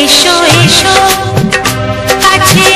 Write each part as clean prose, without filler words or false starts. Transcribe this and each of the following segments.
এসো এসো কাছে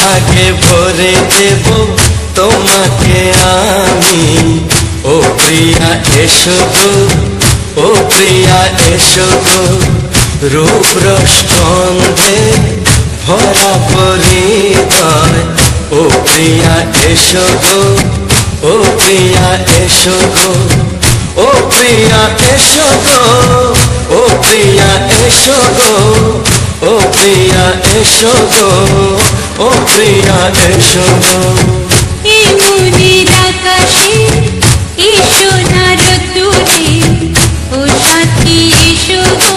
সোহাগে ভরে দেব তোমাকে আমি। ও প্রিয়া এসো গো, ও প্রিয়া এসো গো, রূপ রস গন্ধে ভরা পরিদয়। ও প্রিয়া এসো গো, ও প্রিয়া এসো গো, ও প্রিয়া এসো গো, ও প্রিয়া এসো গো, ও প্রিয়া এসো গো, ও প্রিয়া এসো গো। এই মনের আকাশে এই সোনার রোদ্দুরে ও সাথী এসো গো,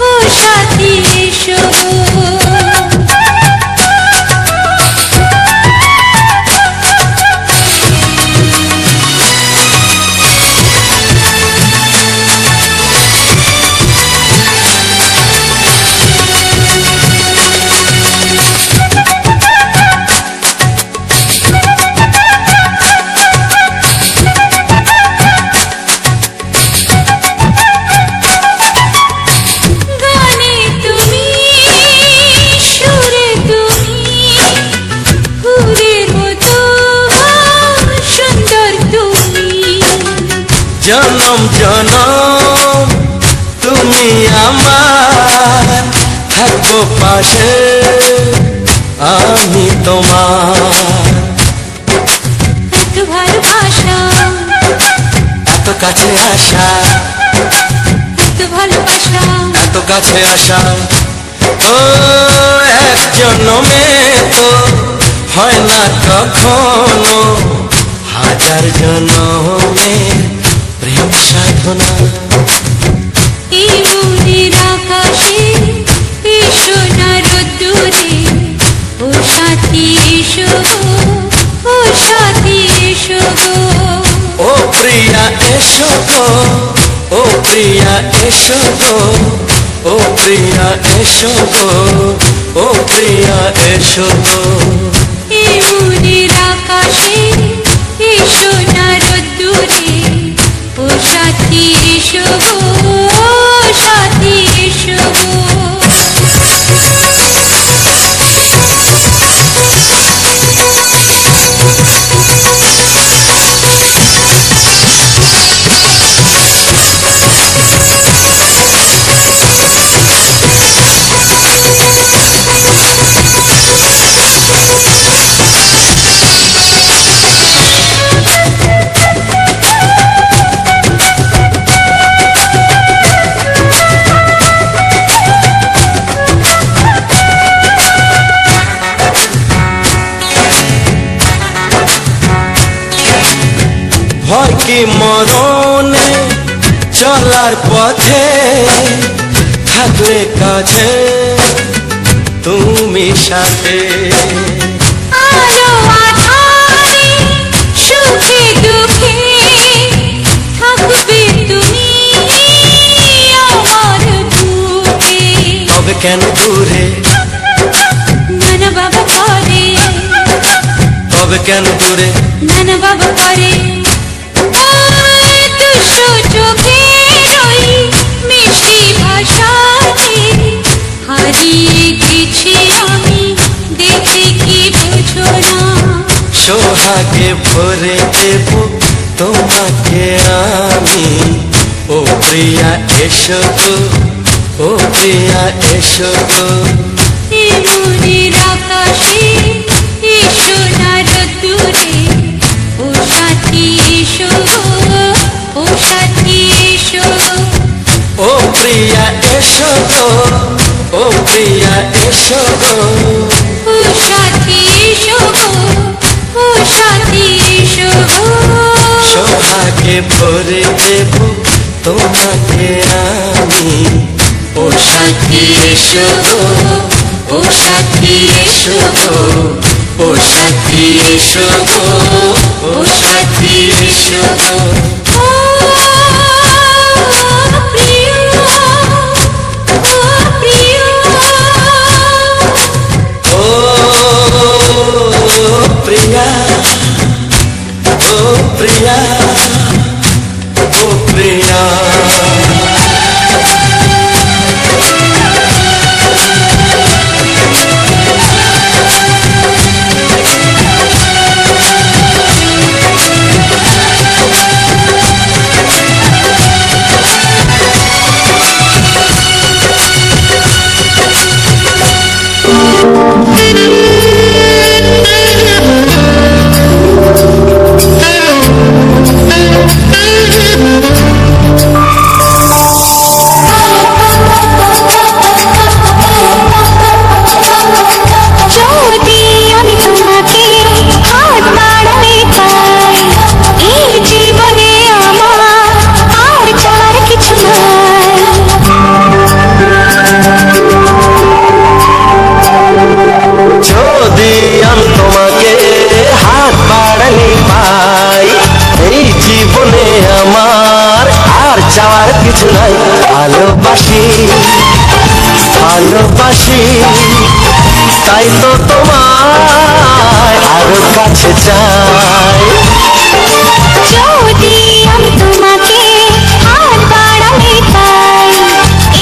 ও সাথী এসো গো। জনম জনম তুমি আমার, থাকবো পাশে আমি তোমার। এত ভালোবাসা, এত কাছে আসা, এত ভালোবাসা, এত কাছে আসা, ও এক জন্মে তো হয় না কখনো, হাজার জন্মে প্রেম সাধনা। এই মনের আকাশে এই সোনার রোদ্দুরে ও সাথী এসো গো, ও সাথী এসো গো। ও প্রিয়া এসো গো, ও প্রিয়া এসো গো, ও প্রিয়া এসো গো, ও প্রিয়া এসো গো। এই মনের আকাশে এই সোনার রোদ্দুরে ও সাথী এসো গো, ও সাথী এসো গো। ভয় কি মরণে চলার পথে, থাকলে কাছে তুমি সাথে। আলো আঁধারে সুখে দুঃখে থাকবে তুমি আমার বুকে। তবে কেন দূরে, নানা বাবা করে, তবে কেন দূরে, নানা বাবা করে। ওই দুশো চোখের ওই মিষ্টি ভাষাতে হারিয়ে গেছি আমি, দেখে কি বুঝো না। সোহাগে ভরে দেব তোমাকে আমি। ও প্রিয়া এসো গো, ও প্রিয়া এসো গো। এই মনের আকাশে এই সোনার রোদ্দুরে ও সাথী এসো গো, ও সাথী এসো গো। ও প্রিয়া এসো গো, ও প্রিয়া এসো গো, ও সাথী এসো গো, ও সাথী এসো গো। সোহাগে ভরে দেব তোমাকে আমি। ও সাথী এসো গো, ও সাথী এসো গো, ও সাথী এসো গো, ও সাথী এসো গো। ও প্রিয়, ও প্রিয়, ও প্রিয়া, ও প্রিয়া, ও প্রিয়া। ভালোবাসি ভালোবাসি তাই তো তোমায় আরো কাছে চাই। যদি আমি তোমাকে হাত বাড়ালে পাই,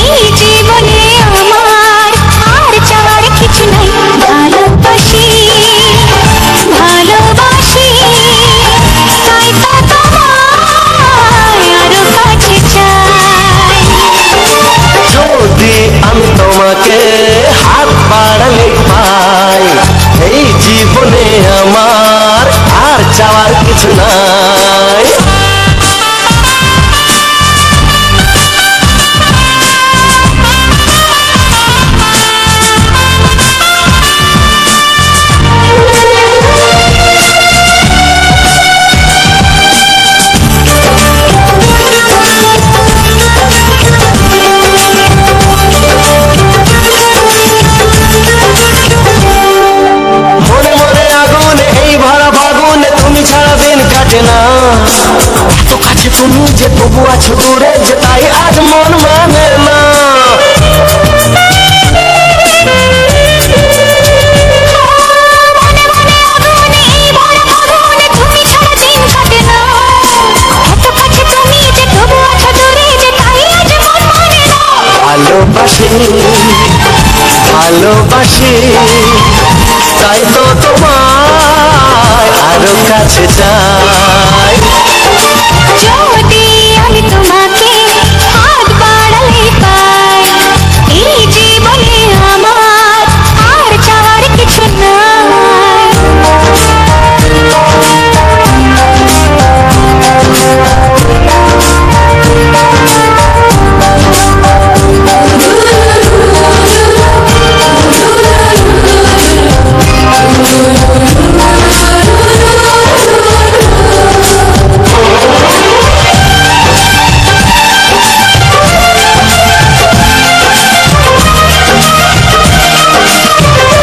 এই জীবনে আমার আর চাওয়ার কিছু নাই। ভালোবাসি ভালোবাসি তাই তো তোমায় আরো কাছে চাই। যদি আমি তোমাকে হাত বাড়ালে পাই, এই জীবনে আমার আর চাওয়ার কিছু নাই। মনে মনে আগুনে এই ভরা ফাগুনে তুমি ছাড়া দিন কাটে না। এত কাছে তুমি যে তবু আছো দূরে, যে তাই আজ মন মানে না। মনে মনে আগুনে এই ভরা ফাগুনে তুমি ছাড়া দিন কাটে না। এত কাছে তুমি যে তবু আছো দূরে, যে তাই আজ মন মানে না। ভালোবাসি ভালোবাসি তাই তো তোমায় আরো কাছে চাই। যদি আমি তোমাকে হাত বাড়ালে পাই, এই জীবনে আমার আর চাওয়ার কিছু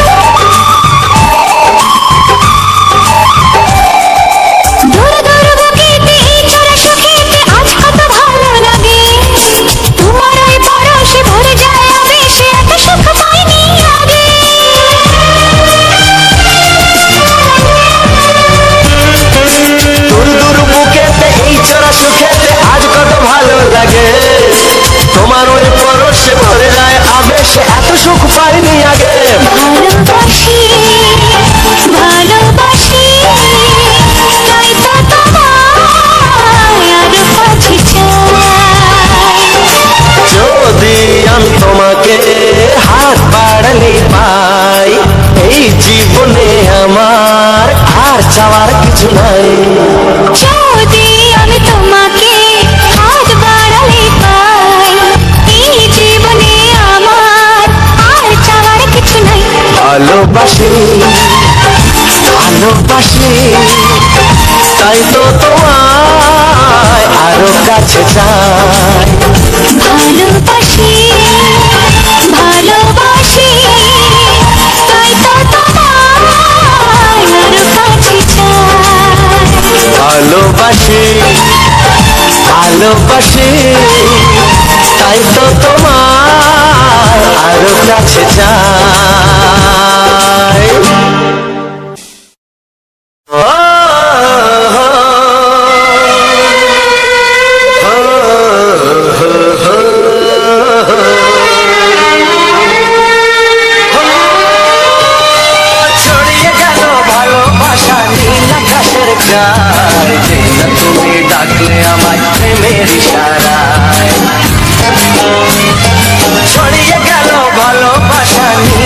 দূর দূর বুকেতে এই চোরা সুখেতে আজ কত ভালো লাগে। তোমার ওই পরশে ভরে যায় আবেশে, এত সুখ পাইনি আগে। দূর দূর বুকেতে এই চোরা সুখেতে আজ কত ভালো লাগে। তোমার ওই পরশে ভরে যায় আবেশে, এত সুখ পাইনি আগে। ভালোবাসি ভালোবাসি তাই তো তোমায় আরো কাছে চাই। যদি আমি তোমাকে হাত বাড়ালে পাই, এই জীবনে আমার আর চাওয়ার কিছু নাই। যদি আমি তোমাকে হাত বাড়ালে পাই, এই জীবনে আমার আর চাওয়ার কিছু নাই। ভালোবাসি ভালোবাসি তাই তো তোমায় আরো কাছে চাই। ভালোবাসি ভালোবাসি তাই তো তোমায় আরো কাছে চাই। ভালোবাসি ভালোবাসি তাই তো তোমায় আরো কাছে চাই। ছড়িয়ে গেল ভালোবাসা নীল আকাশের গায়ে, যে না তুমি ডাকলে আমায় প্রেমের ইশারায়। ছড়িয়ে গেল ভালোবাসা নীল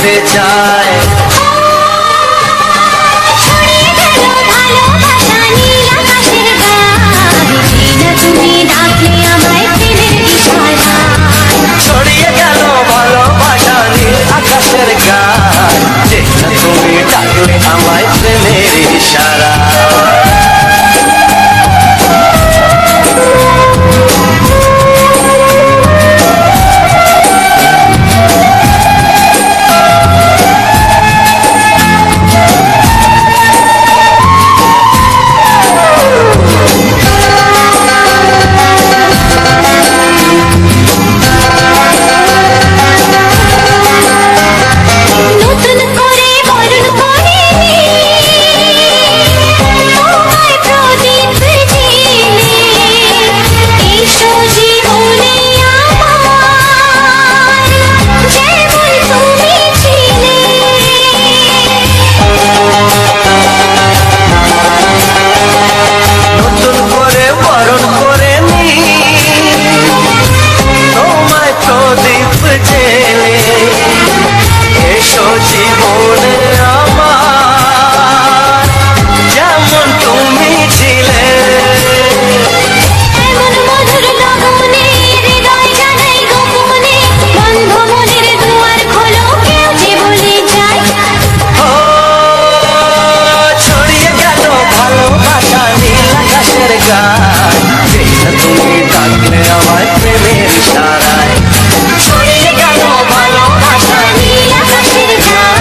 যেতে চায়। ছড়িয়ে গেল ভালোবাসা নীল আকাশের গায়ে, না তুমি ডাকলে আমায় প্রেমের ইশারায়। ছড়িয়ে গেল ভালোবাসা নীল আকাশের গায়, যে না তুমি ডাকলে আমায় প্রেমের ইশারা। নতুন করে বরণ করে তোমায় প্রদীপ জেলে, এসো জীবনে আমার, যেমন তুমি ছিলে। নতুন করে বরণ করে নি তোমায় প্রদীপ জেলে, এসো জীবনে আমার, যেমন তুমি ছিলে। এমন মধুর লগনে হৃদয় জানাই গোপনে, বন্ধ মনের দুয়ার খোলো, কেউ যে বলে যায়। ও ছড়িয়ে গেল ভালোবাসা নীল আকাশের গায়, যে না তুমি ডাকলে আমায় প্রেমের ইশারায়। ছড়িয়ে গেল ভালোবাসা নীল আকাশের গায়,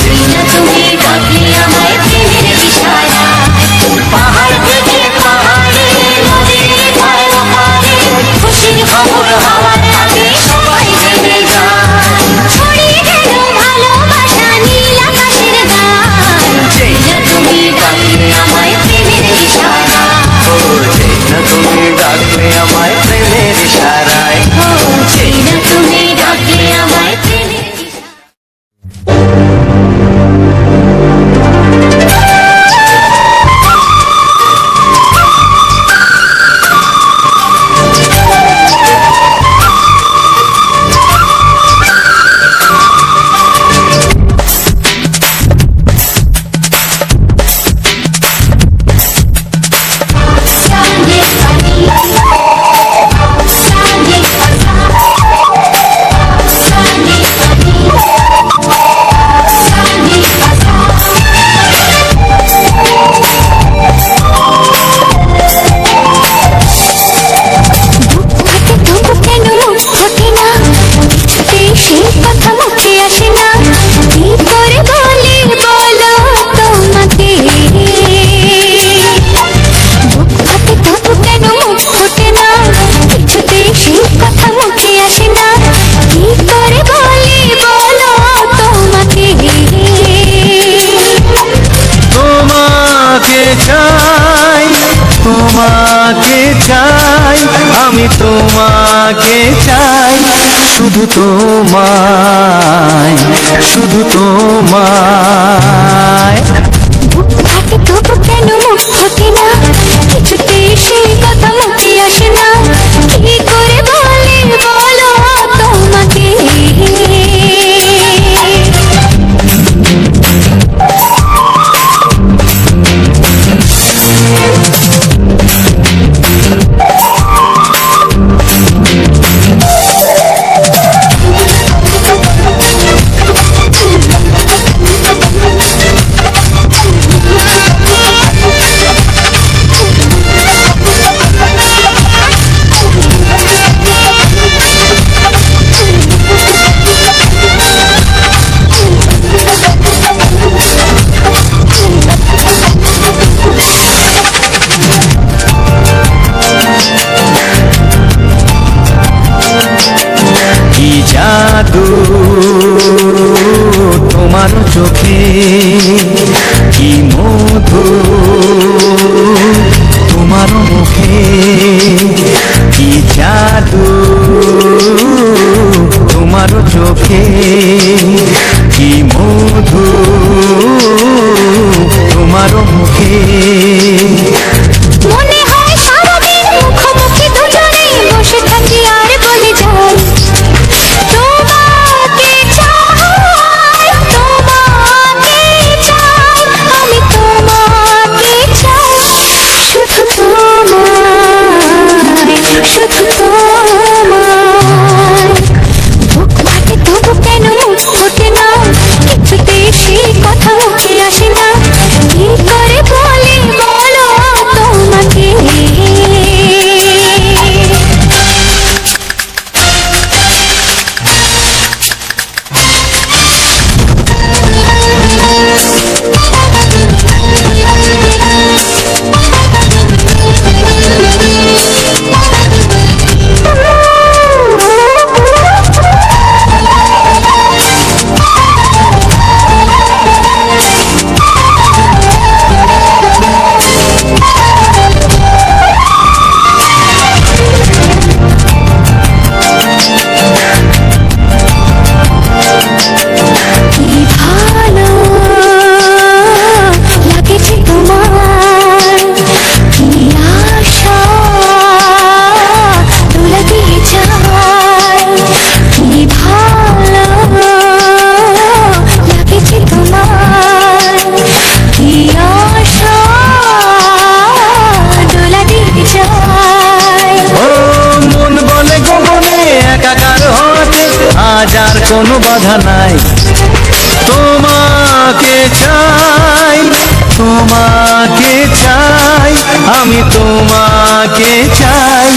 যে না তুমি ডাকলে আমায় প্রেমের ইশারায়। পাহাড় থেকে পাহাড়ে, নদীর ধারে ওপারে, খুশির খবর হওয়ার আগে সবাই জেনে যায়। ছড়িয়ে গেল ভালোবাসা নীল আকাশের গায়ে, যে না তুমি ডাকলে আমায় প্রেমের ইশারায়। ও যে না তুমি ডাকলে আমায় প্রেমের ইশারায়। ও যেই না তুমি ডাকলে আমায় প্রেমের ইশারায়। Sangue, সেই কথা মুখে আসে না, কি করে বলি বলো তোমাকে। বুক ফাটে তবু কেন মুখ ফোটে না, কিছুতেই সেই কথা মুখে আসে না, কি করে বলি বলো তোমাকে। তোমাকে চাই, তোমাকে চাই, আমি তোমাকে চাই, শুধু তোমায়, শুধু তোমায়। বুক ফাটে তবু কেন মুখ ফোটে না, কিছুতেই সেই কথা মুখে আসে না, কি করে বলি বলো তোমাকে। কি জাদু তোমার চোখে, কি মধু তোমার মুখে, কি জাদু তোমার চোখে, কি মধু তোমার মুখে। মনে হয় সারাদিন মুখোমুখি দুজনে বসে থাকি আর বলে যাই, তোমাকে চাই। কোনো বাধা নাই। তোমাকে চাই, তোমাকে চাই, আমি তোমাকে চাই,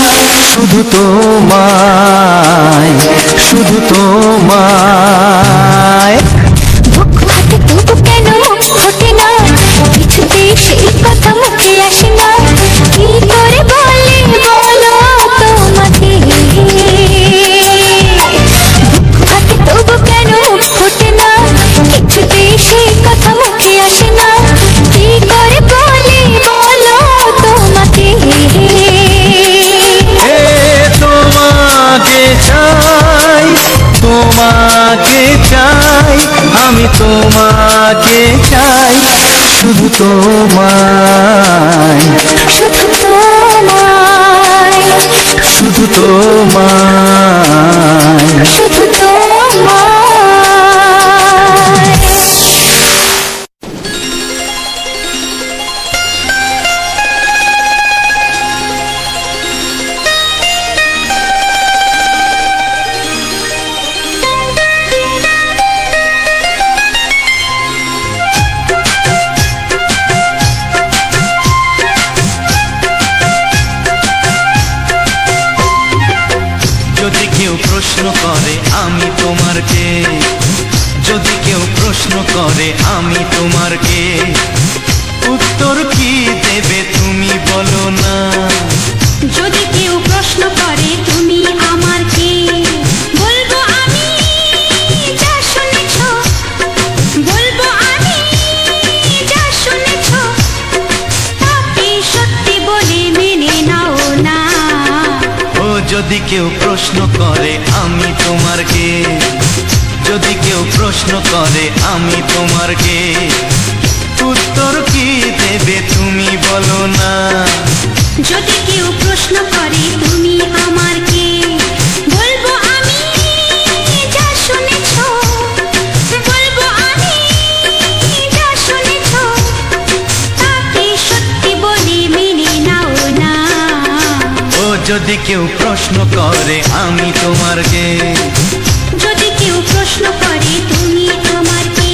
শুধু তোমায়, শুধু তোমায়। বুক ফাটে তবু কেন মুখ ফোটে না, কিছুতেই সেই কথা মুখে আসে না, কি করে বলি বলো তোমাকে। বুক ফাটে তবু কেন মুখ ফোটে না, কিছুতেই সেই কথা মুখে আসে না, কি করে বলি বলো তোমাকে। এ তোমাকে চাই, তোমাকে চাই, আমি তোমাকে চাই, শুধু তোমায়, শুধু তোমায়, শুধু তোমায়। শুধু তোমায়। যদি কেউ প্রশ্ন করে আমি তোমার কে, যদি কেউ প্রশ্ন করে আমি তোমার কে, উত্তর কি দেবে তুমি বলো না। যদি কেউ প্রশ্ন করে তুমি আমার কে, বলবো আমি যা শুনেছ, বলবো আমি যা শুনেছ, তাকে সত্যি বলে মেনে নাও না। ও যদি কেউ প্রশ্ন করে আমি তোমার কে, যদি কেউ প্রশ্ন করে আমি তোমার কে, উত্তর কি দেবে তুমি বলো না। যদি কেউ প্রশ্ন করে তুমি আমার কে, বলবো আমি যা শুনেছ, বলবো আমি যা শুনেছ, তাকে সত্যি বলে মেনে নাও না। ও যদি কেউ প্রশ্ন করে আমি তোমার কে, যদি কেউ প্রশ্ন করে তুমি আমার কে।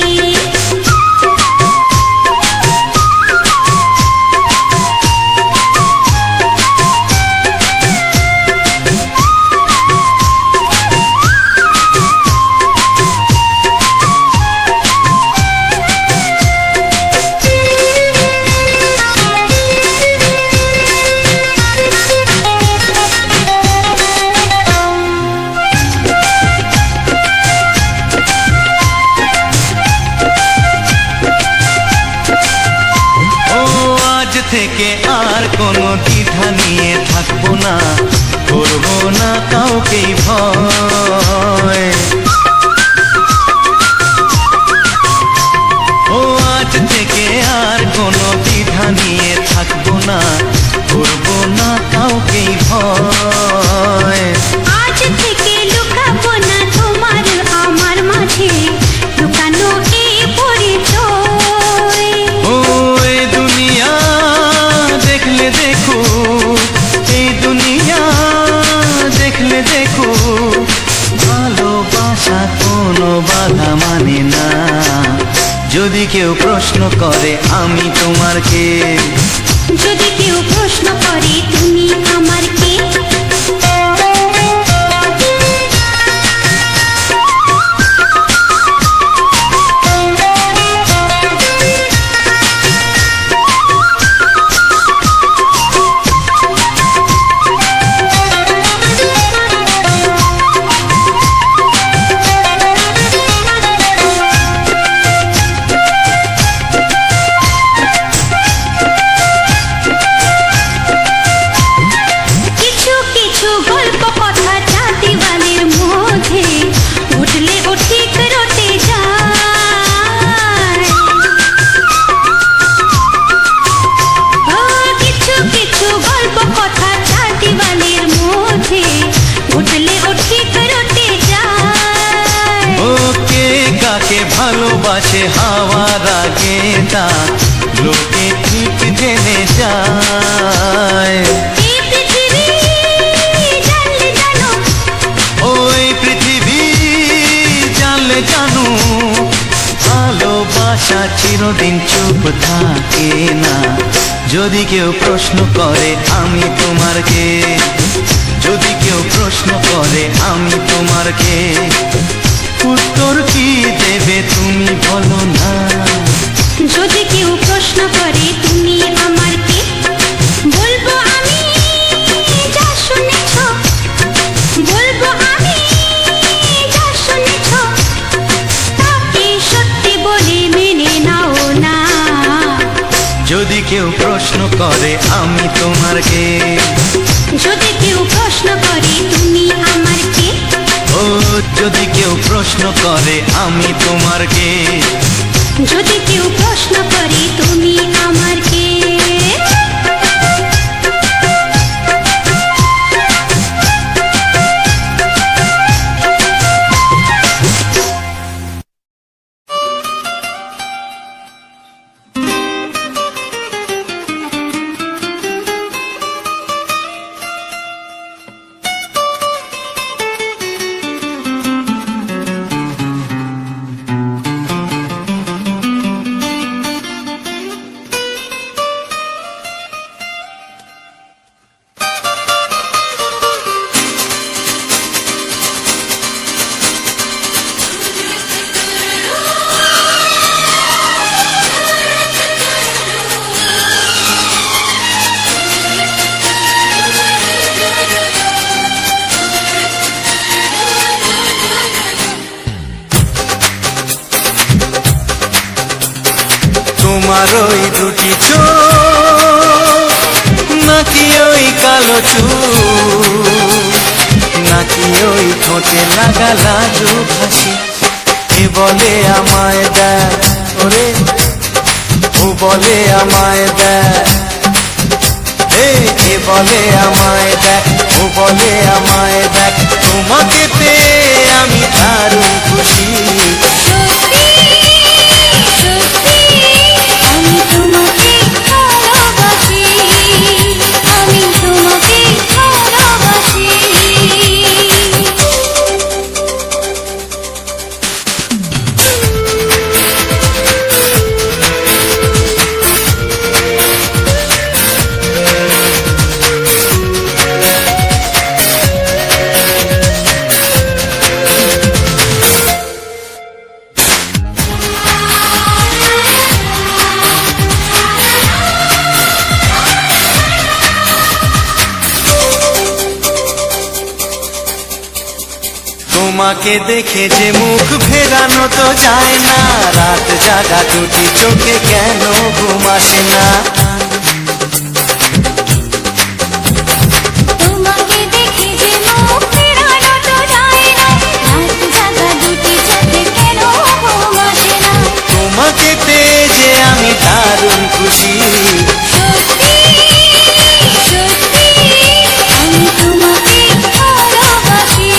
থেকে আর কোনো দ্বিধা নিয়ে থাকবো না, করবো না কাউকেই ভয়। ও আজ থেকে আর কোনো দ্বিধা নিয়ে থাকবো না, করবো না কাউকেই ভয়। আজ থেকে লুকাবো না তোমার আমার মাঝে, লুকানো এই পরিচয়। ও এই দুনিয়া দেখলে দেখো, এই দুনিয়া দেখলে দেখো, ভালোবাসা কোনো বাধা মানে না। যদি কেউ প্রশ্ন করে আমি তোমার কে, যদি কেউ প্রশ্ন করে তুমি আমার কে। ভালোবাসে হাওয়ার আগে তা লোকে ঠিক জেনে যায়। ওই পৃথিবী কোনোদিন চুপ থাকে না। যদি কেউ প্রশ্ন করে আমি তোমার কে, যদি কেউ প্রশ্ন করে আমি তোমার কে, উত্তর কি দেবে তুমি বলো না। যদি কেউ প্রশ্ন করে তুমি আমার কে, বলবো আমি যা শুনেছ, বলবো আমি যা শুনেছ, তাকে সত্যি বলে মেনে নাও না। যদি কেউ প্রশ্ন করে আমি তোমার কে, যদি কেউ প্রশ্ন করে তুমি আমার কে, ও যদি কেউ প্রশ্ন করে আমি তোমার কে, যদি কেউ প্রশ্ন করে তুমি আমার কে। তোমার ওই দুটি চোখ, নাকি ওই কালো চুল, নাকি ওই ঠোঁটে লাগা লাজুক হাসি, এ বলে আমায় দেয় ওরে, ও বলে আমায় দেয়, এ বলে আমায় দেয়, ও বলে আমায় দেয়, তোমাকে পেয়ে আমি দারুণ খুশি। আমি তোমাকে ভালোবাসি, আমি তোমাকে ভালোবাসি। তোমাকে দেখে যে মুখ ফেরানো তো যায় না, রাত জাগা দুটি চোখে কেন ঘুম আসে না। তোমাকে দেখে যে মুখ ফেরানো তো যায় না, রাত জাগা দুটি চোখে কেন ঘুম আসে না। তোমাকে পেয়ে যে আমি দারুণ খুশি। সত্যি সত্যি আমি তোমাকে ভালোবাসি,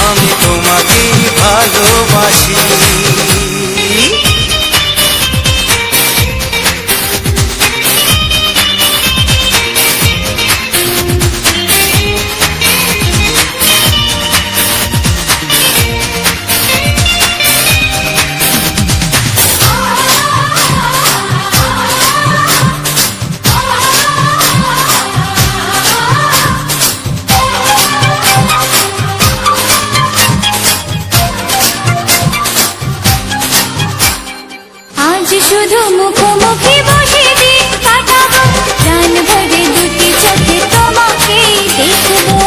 আমি তোমাকে ভালোবাসি। আজ শুধু মুখোমুখি বসে দিন কাটাবো, প্রাণ ভরে দুটি চোখে তোমাকে দেখবো।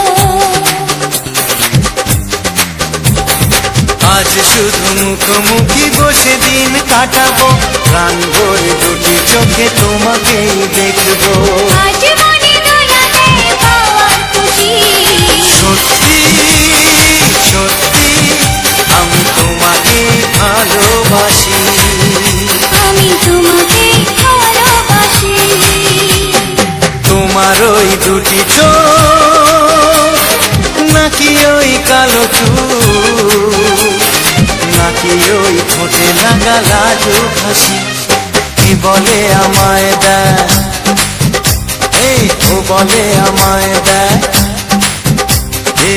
আজ শুধু মুখোমুখি বসে দিন কাটাবো, প্রাণ ভরে দুটি চোখে তোমাকেই দেখবো। আজ মনে দোলাতে পাওয়ার খুশি, সত্যি সত্যি আমি তোমাকে ভালোবাসি। আমি তোমাকে ভালোবাসি। তোমার ওই দুটি চোখ, নাকি ওই কালো চুল, নাকি ওই ঠোঁটে লাগা লাজুক হাসি, কি বলে আমায় দেয়, ও বলে আমায় দেয়, এ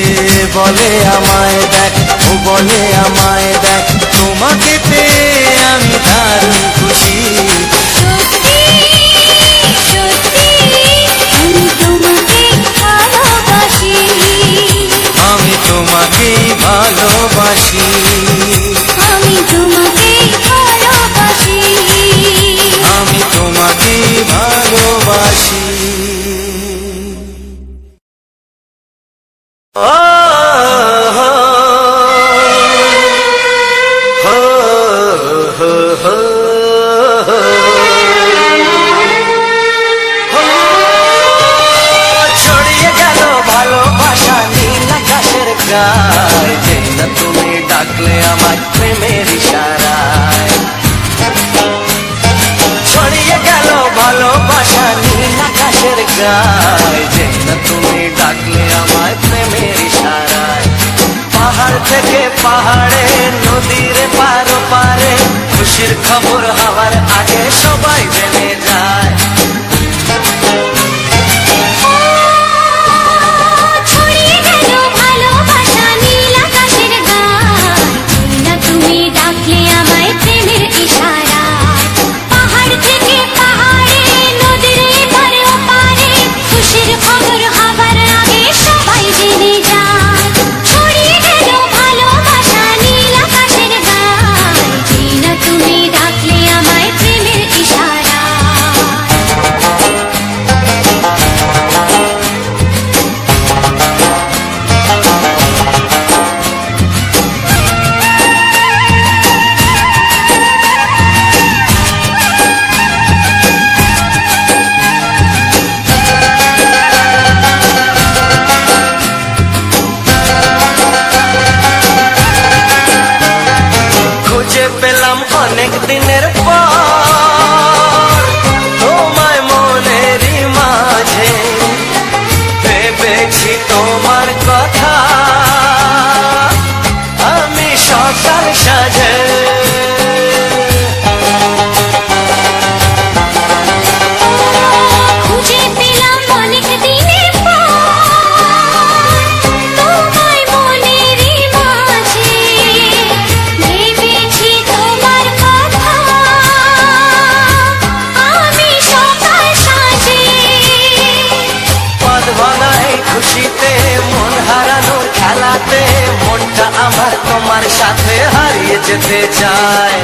বলে আমায় দেখ, ও বলে আমায় দেখ, তোমাকে পেয়ে আমি দারুণ খুশি। সত্যি সত্যি আমি তোমাকে ভালোবাসি, আমি তোমাকেই ভালোবাসি, আমি তোমাকে ভালোবাসি। আমি তোমাকেই ভালোবাসি। ও হো হো হো হো ছড়িয়ে গেল ভালোবাসা নীল আকাশের গায়, যে না তুমি ডাকলে আমায় প্রেমের ইশারায়। ছড়িয়ে গেল ভালোবাসা নীল আকাশের গায়, যে না তুমি ডাকলে আমায় প্রেমের ইশারায়। পাহাড় থেকে পাহাড়ে, নদীর পার পারে, খুশির খবর হওয়ার আগে সবাই জেনে যায়। ছড়িয়ে গেল ভালোবাসা নীল আকাশের গায়, না তুমি ডাকলে আমায় প্রেমের ইশারায়। পাহাড় থেকে পাহাড়ে, নদীর এপারে ওপারে, খুশির খবর হবার আগে সবাই জেনে যায়। ছড়িয়ে গেল ভালোবাসা নীল আকাশের গায়, না তুমি ডাকলে আমায় প্রেমের ইশারায়। খুঁজে পেলাম অনেক দিনের পর তোমায় মনেরই মাঝে, ভেবেছি তোমার কথা আমি সকাল সাজে। খুঁজে পেলাম অনেক দিনের পর তোমায় মনেরই মাঝে, ভেবেছি তোমার কথা আমি সকাল সাজে। পদ ভাঙাই খুশিতে, মন হারানোর খেলাতে, মনটা আমার তোমার সাথে হারিয়ে যেতে চায়।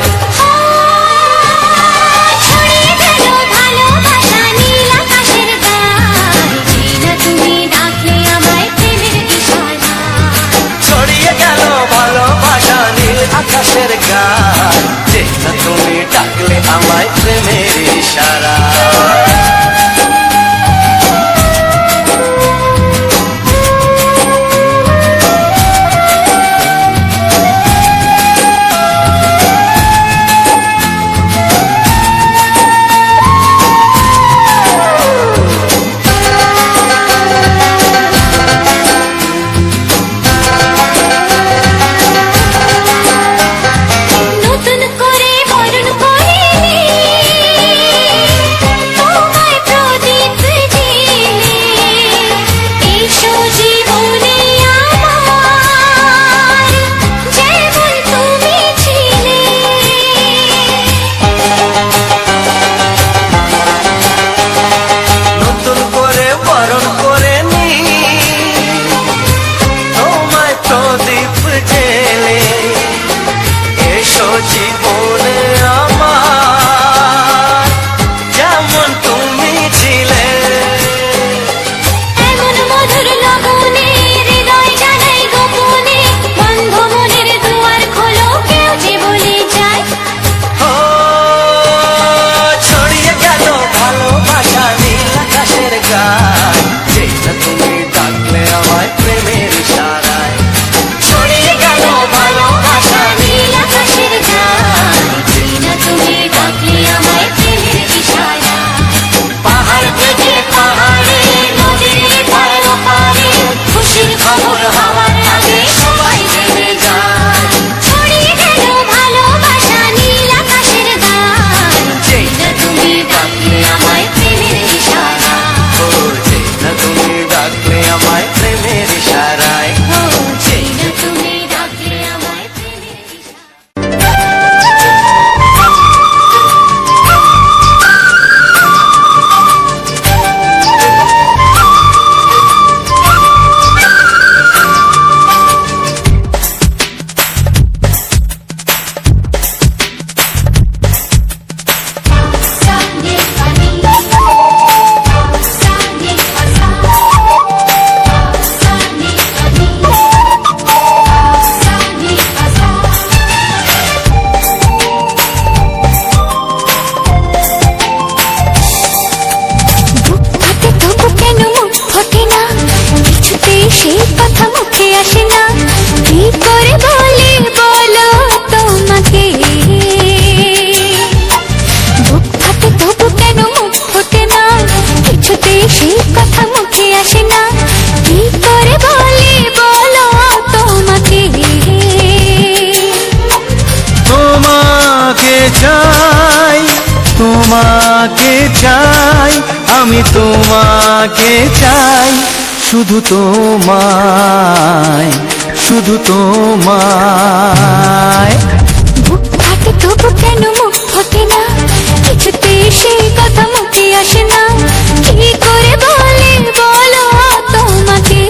ছড়িয়ে গেল ভালোবাসা নীল আকাশের গায়, না তুমি ডাকলে আমায় প্রেমের ইশারায়। ছড়িয়ে গেল ভালোবাসা নীল আকাশের গায়, যে না তুমি ডাকলে আমায় প্রেমের ইশারায়। নতুন করে বরণ করিনি তোমাকে চাই, আমি তোমাকে চাই, শুধু তোমায়, শুধু তোমায়। বুক ফাটে তবু কেন মুখ ফোটে না, কিছুতে সেই কথা মুখে আসে না, কি করে বলে বলো তোমাকে।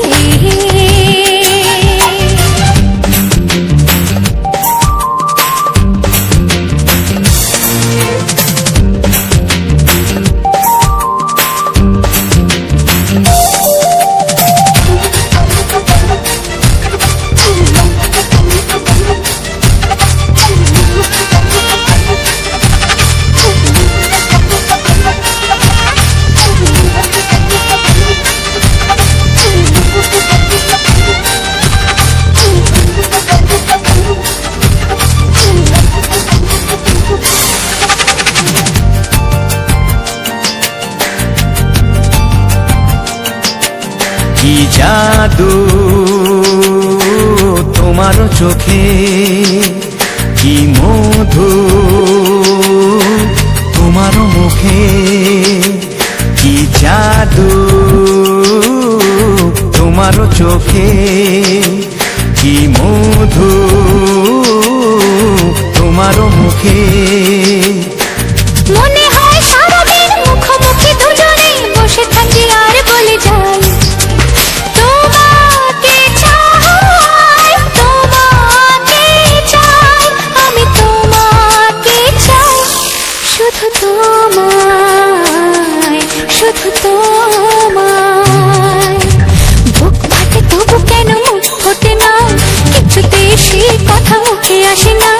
কি জাদু তোমার চোখে, কি মধু তোমার মুখে, কি জাদু তোমার চোখে, কি মধু তোমার মুখে। মনে হয় সারাদিন মুখোমুখি দুজনে বসে থাকি আর বলে যাই, তোমাকে চাই, তোমাকে চাই, আমি তোমাকে চাই, শুধু তোমায়, শুধু তোমায়। বুক ফাটে তবু কেন মুখ ফোটে না, কিছুতে সেই কথা মুখে আসে না,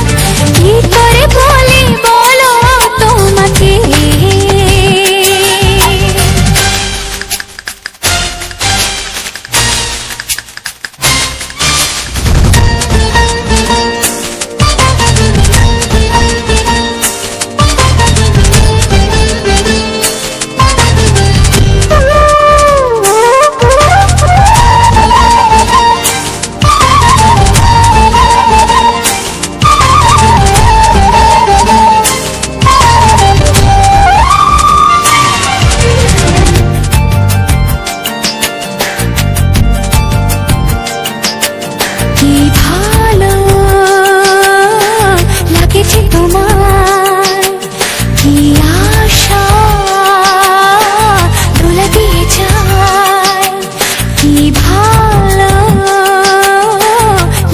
কি করে বলে বলো তোমাকে। কি ভালো লাগেছে তোমার, কি আশা দোলা দিয়ে যায়, কি ভালো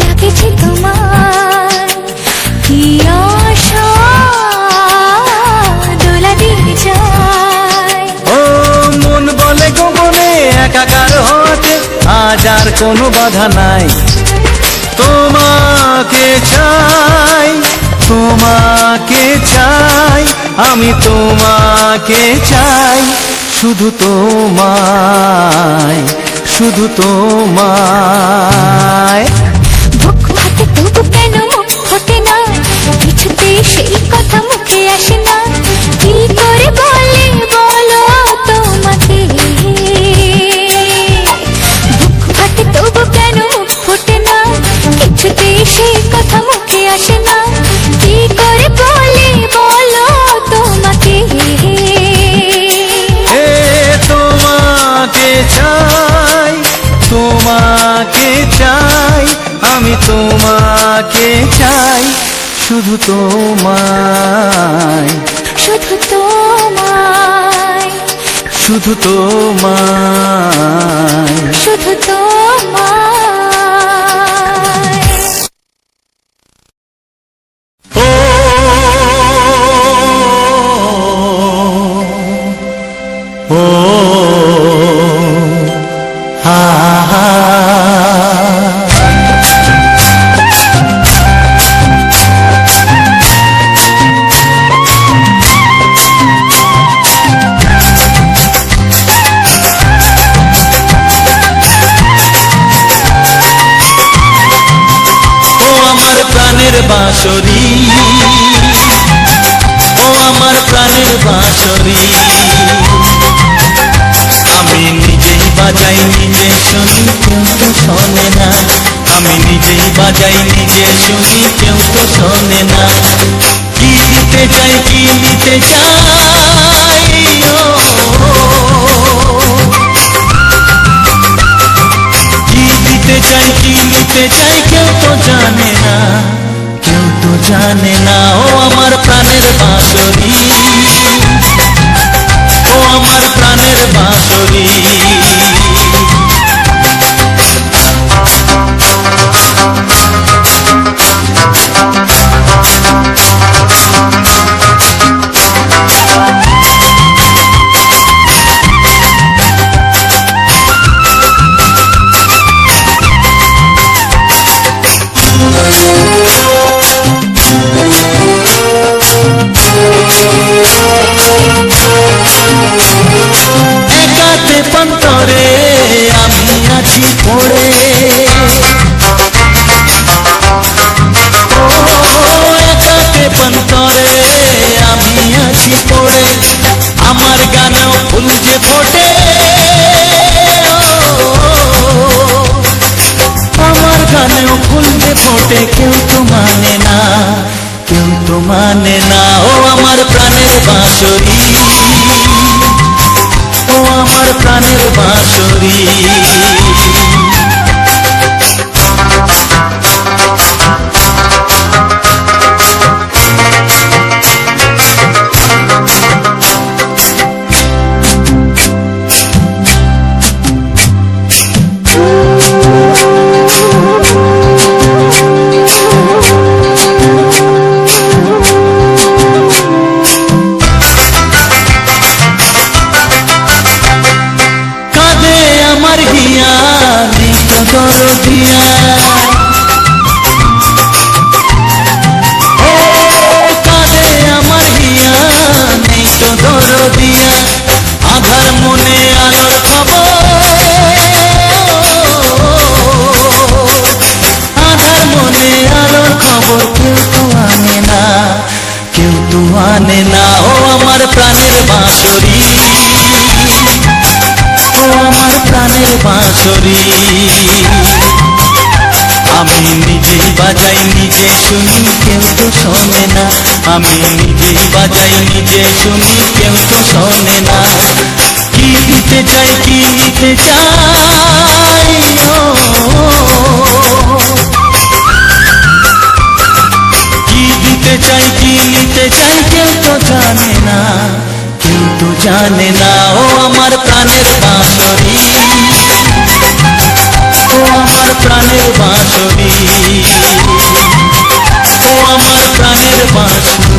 লাগেছে তোমার, কি আশা দোলা দিয়ে যায়। ও মন বলে গোপনে একাকার হতে আজ আর কোনো বাধা নাই, তোমাকে চাই, তোমাকে চাই, আমি তোমাকে চাই, শুধু তোমায়, শুধু তোমায়। বুক ফাটে তবু কেন মুখ ফোটে না, কিছুতে সেই কথা মুখে আসে না, কি করে বলে বলো তোমাকে। বুক ফাটে তবু কেন মুখ ফোটে না, কিছুতে সেই কথা মুখে আসে না, কি করে বলে বলো তোমাকে। এ তোমাকে চাই, তোমাকে চাই, আমি তোমাকে চাই, শুধু তোমায়, শুধু তোমায়, শুধু তোমায়। শুধু তোমায়। ও ও হা হা। বাঁশরি, ও আমার প্রাণের বাঁশরি, আমি নিজেই বাজাই নিজে শুনি কেউ তো শোনে না, আমি নিজেই বাজাই নিজে শুনি কেউ তো শোনে না। কি দিতে চাই, কি নিতে চাই, চাই কি নিতে চাই কেউ তো জানে না, কেউ তো জানে না। ও আমার প্রাণের বাঁশরি, ও আমার প্রাণের বাঁশরি। একাতে পন্তরে আমি আছি পড়ে, ও একাতে পন্তরে আমি আছি পড়ে। আমার গানেও ফুল যে ফোটে, আমার গানেও ফুল যে ফোটে। কেউ তো মানে না, কেউ তো মানে না। ও আমার প্রাণের বাঁশরি, ও আমার প্রাণের বাঁশরি। দরদিয়া ও কাঁদে আমার হিয়া, নেই তো দরদিয়া। আধার মনে আলোর খবর, আধার মনে আলোর খবর। কেউ তো আনে না, কেউ তো আনে না। ও আমার প্রাণের বাঁশরি, ও আমার প্রাণের বাঁশরি। আমি নিজেই বাজাই নিজে শুনি, কেউ তো শোনে না। আমি নিজেই বাজাই নিজে শুনি, কেউ তো শোনে না। কি দিতে চাই কি নিতে চাই, কি দিতে চাই কি নিতে চাই। কেউ তো জানে না, কেউ তো জানে না। ও আমার প্রাণের বাঁশরি, ও আমার প্রাণের বাঁশরি, ও আমার প্রাণের বাঁশরি,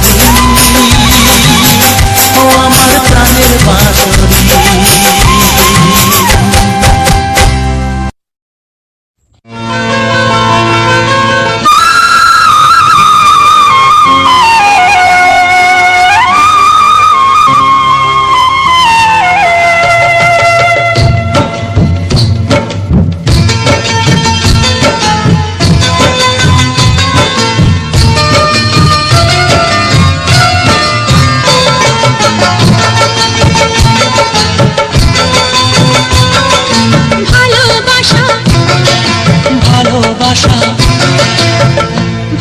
ও আমার প্রাণের বাঁশরি।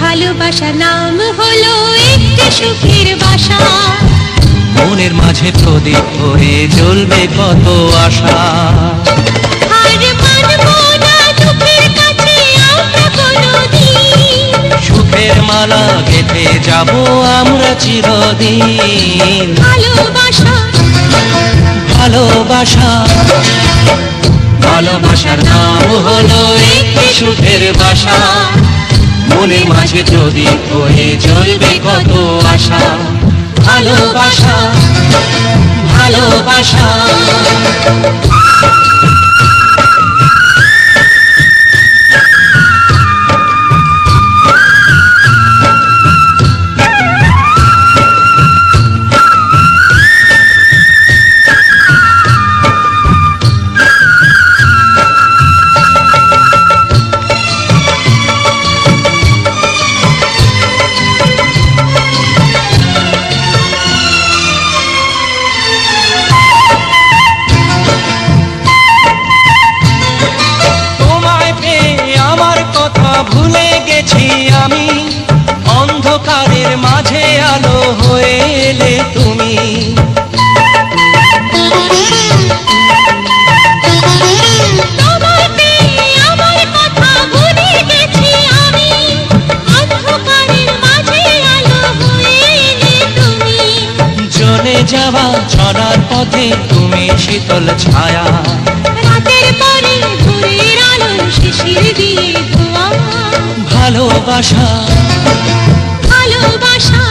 ভালোবাসা নাম হলো একটি সুখের বাসা, মনের মাঝে প্রদীপ হয়ে জ্বলবে কত আশা। আর মানবো না দুঃখের কাছে আমরা কোনোদিন, সুখের মালা গেঁথে যাব আমরা চিরদিন। ভালোবাসা ভালোবাসা, ভালোবাসার নাম হলো একটি সুখের বাসা, মনের মাঝে প্রদীপ হয়ে জ্বলবে কত আশা। ভালোবাসা ভালোবাসা। যাওয়া চলার পথে তুমি শীতল ছায়া, রাতের পরে ভোরের আলো শিশির দিয়ে ধোয়া, ভালোবাসা ভালোবাসা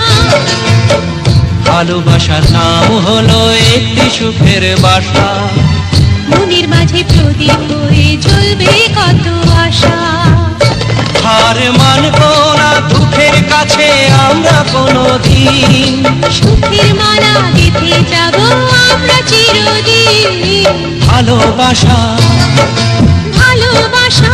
ভালোবাসার নাম হলো একটি সুখের বাসা। মনের মাঝে প্রদীপ হয়ে জ্বলবে কত আশা। হার মানব না দুঃখের কাছে আমরা কোনোদিন, সুখের মালা গেঁথে যাব আমরা চিরদিন। ভালোবাসা ভালোবাসা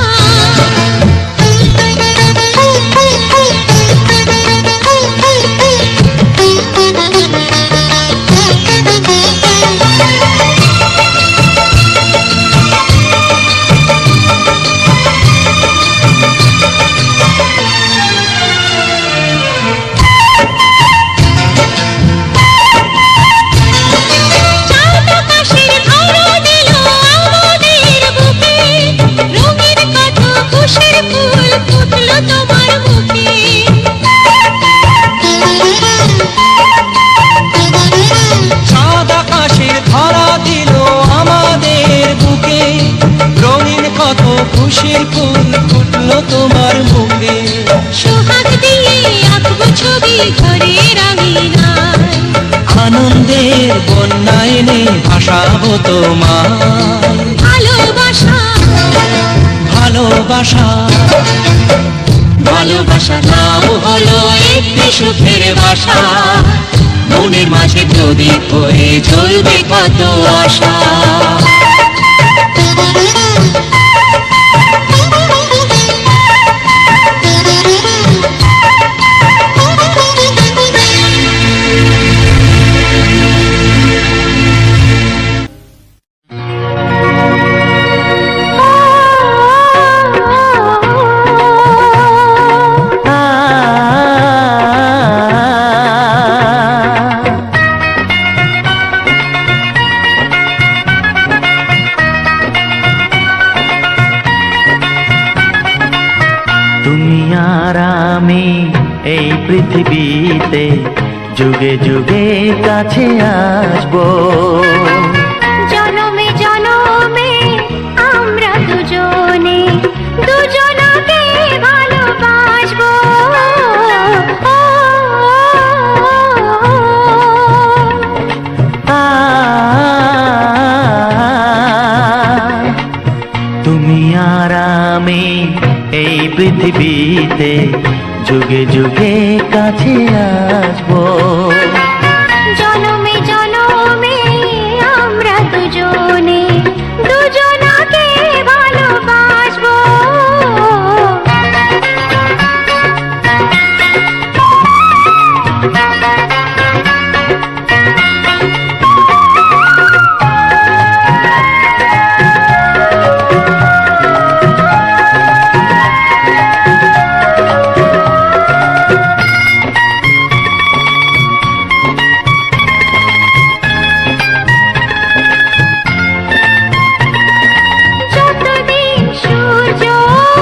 চাঁদ আকাশের ধরা দিল আমাদের বুকে, রঙিন কত খুশির ফুল ফুটলো তোমার মুখে। সোহাগ দিয়ে আঁকবো ছবি ঘরের আঙিনায়, আনন্দের বন্যায় নেই ভাসাবো তোমার। ভালোবাসা ভালোবাসা ভালোবাসা নাম হলো একটি সুখের বাসা। মনের মাঝে প্রদীপ হয়ে জ্বলবে কত আশা। তুমি আর আমি এই পৃথিবীতে যুগে যুগে কাছে আসবো। জনমে জনমে আমরা দুজনে দুজনকে ভালোবাসবো। তুমি আর আমি এই পৃথিবীতে যুগে যুগে কাছে আসবো। জনমে জনমে আমরা দুজনে দুজনকে ভালোবাসবো। যতদিন সূর্য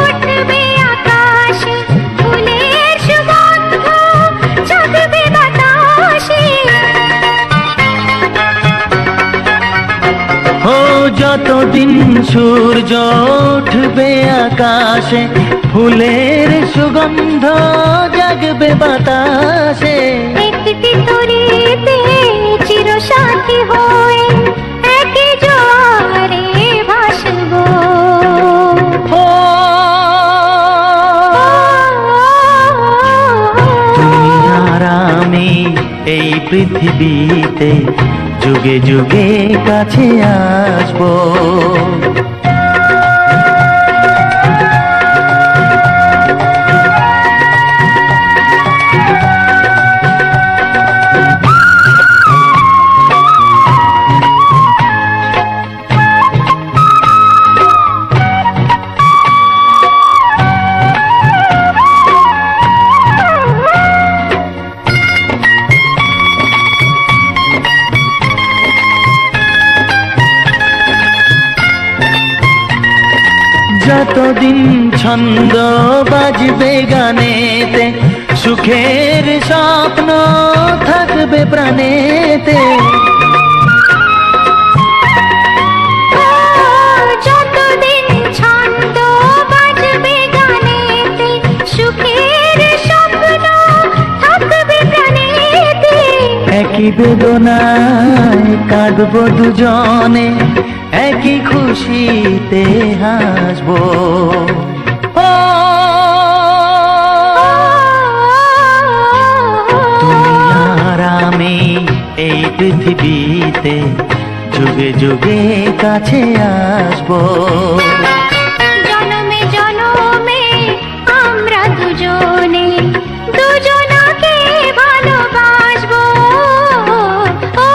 উঠবে আকাশে, ফুলের সুগন্ধ জাগবে বাতাসে। ও যতদিন সূর্য উঠবে আকাশে, ফুলের সুগন্ধ জাগবে বাতাসে। একটি তরিতে চিরসাথী হয়ে একই জোয়ারে ভাসবো। ও তুমি আর আমি এই পৃথিবীতে যুগে যুগে কাছে আসবো। যতদিন ছন্দ বাজবে গানেতে, সুখের স্বপ্ন থাকবে প্রাণেতে। বেদনায় কাঁদবো দুজনে, একই খুশিতে হাসবো। ও তুমি আর আমি এই পৃথিবীতে যুগে যুগে কাছে আসবো। জনমে জনমে আমরা দুজনে দুজনাকে ভালোবাসবো। ও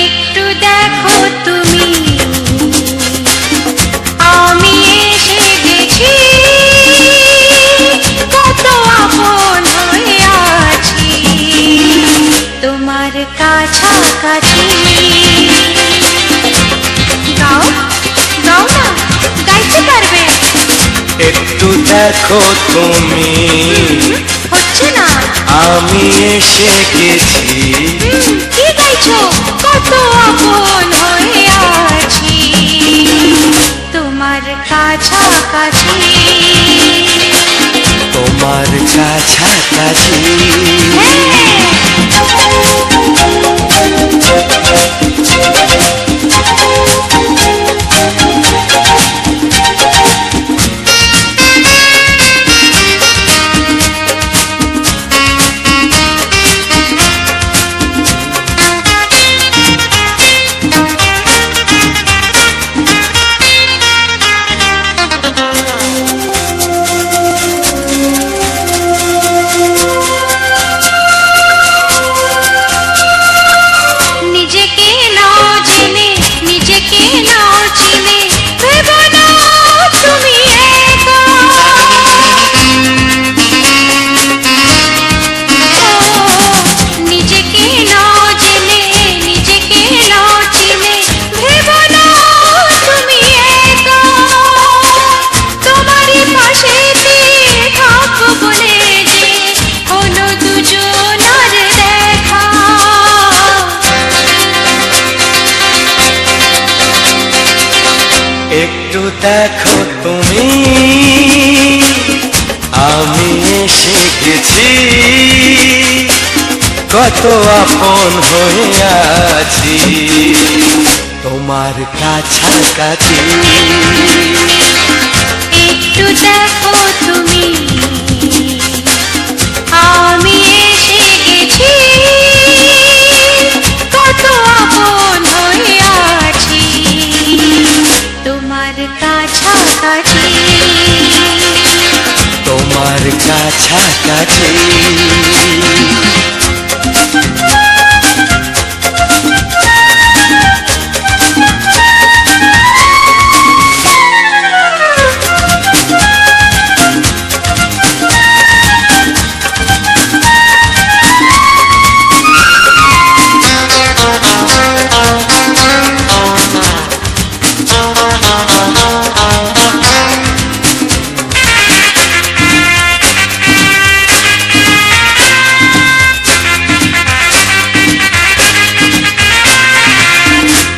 একটু দেখো তুমি, আমি এসে গেছি, কত আপন হয়ে আছি তোমার কাছাকাছি। গাও গাও না, গাইতে পারবে? একটু দেখো তুমি, হচ্ছে না। আমি এসে গেছি, কি গাইছো? কত আপন হয়ে আছি তোমার কাছাকাছি। তোমার কাছাকাছি। নিজেকে নাও জেনে, নিজেকে নাও চিনে, ভেবো না তুমি একা। নিজেকে নাও জেনে, নিজেকে নাও চিনে, ভেবো না তুমি একা। তোমারই পাশেতে থাকবো বলে যে হলো দুজনার দেখা। একটু দেখো তুমি, আমি এসে গেছি, কত আপন হয়ে আছি তোমার কাছাকাছি। একটু দেখো তুমি, আমি এসে গেছি, কত আপন হয়ে আছি তোমার কাছাকাছি। তোমার কাছাকাছি।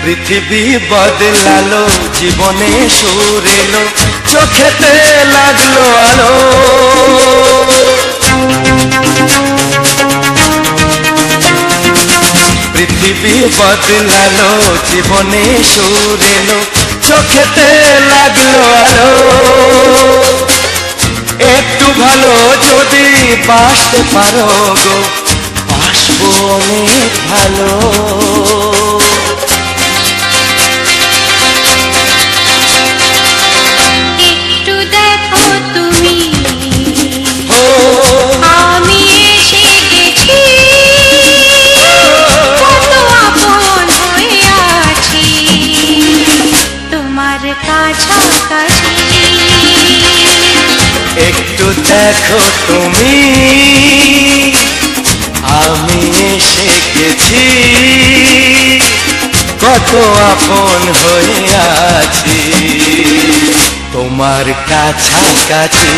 পৃথিবী বদলালো, জীবনে সুর এলো, চোখেতে লাগলো আলো। পৃথিবী বদলালো, জীবনে সুর এলো, চোখেতে লাগলো আলো। একটু ভালো যদি বাসতে পারো গো, বাসবো অনেক ভালো। একটু দেখো তুমি, ও আমি এসে গেছি, দেখো তুমি আমি এসে গেছি, কত আপন হয়ে আছি তোমার কাছাকাছি।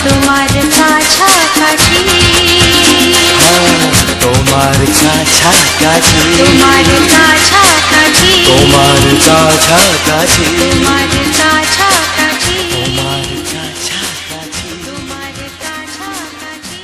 তোমার কাছাকাছি, তোমার কাছাকাছি, তোমার কাছাকাছি, তোমার কাছাকাছি, তোমার কাছাকাছি, তোমার কাছাকাছি। তোমার কাছাকাছি।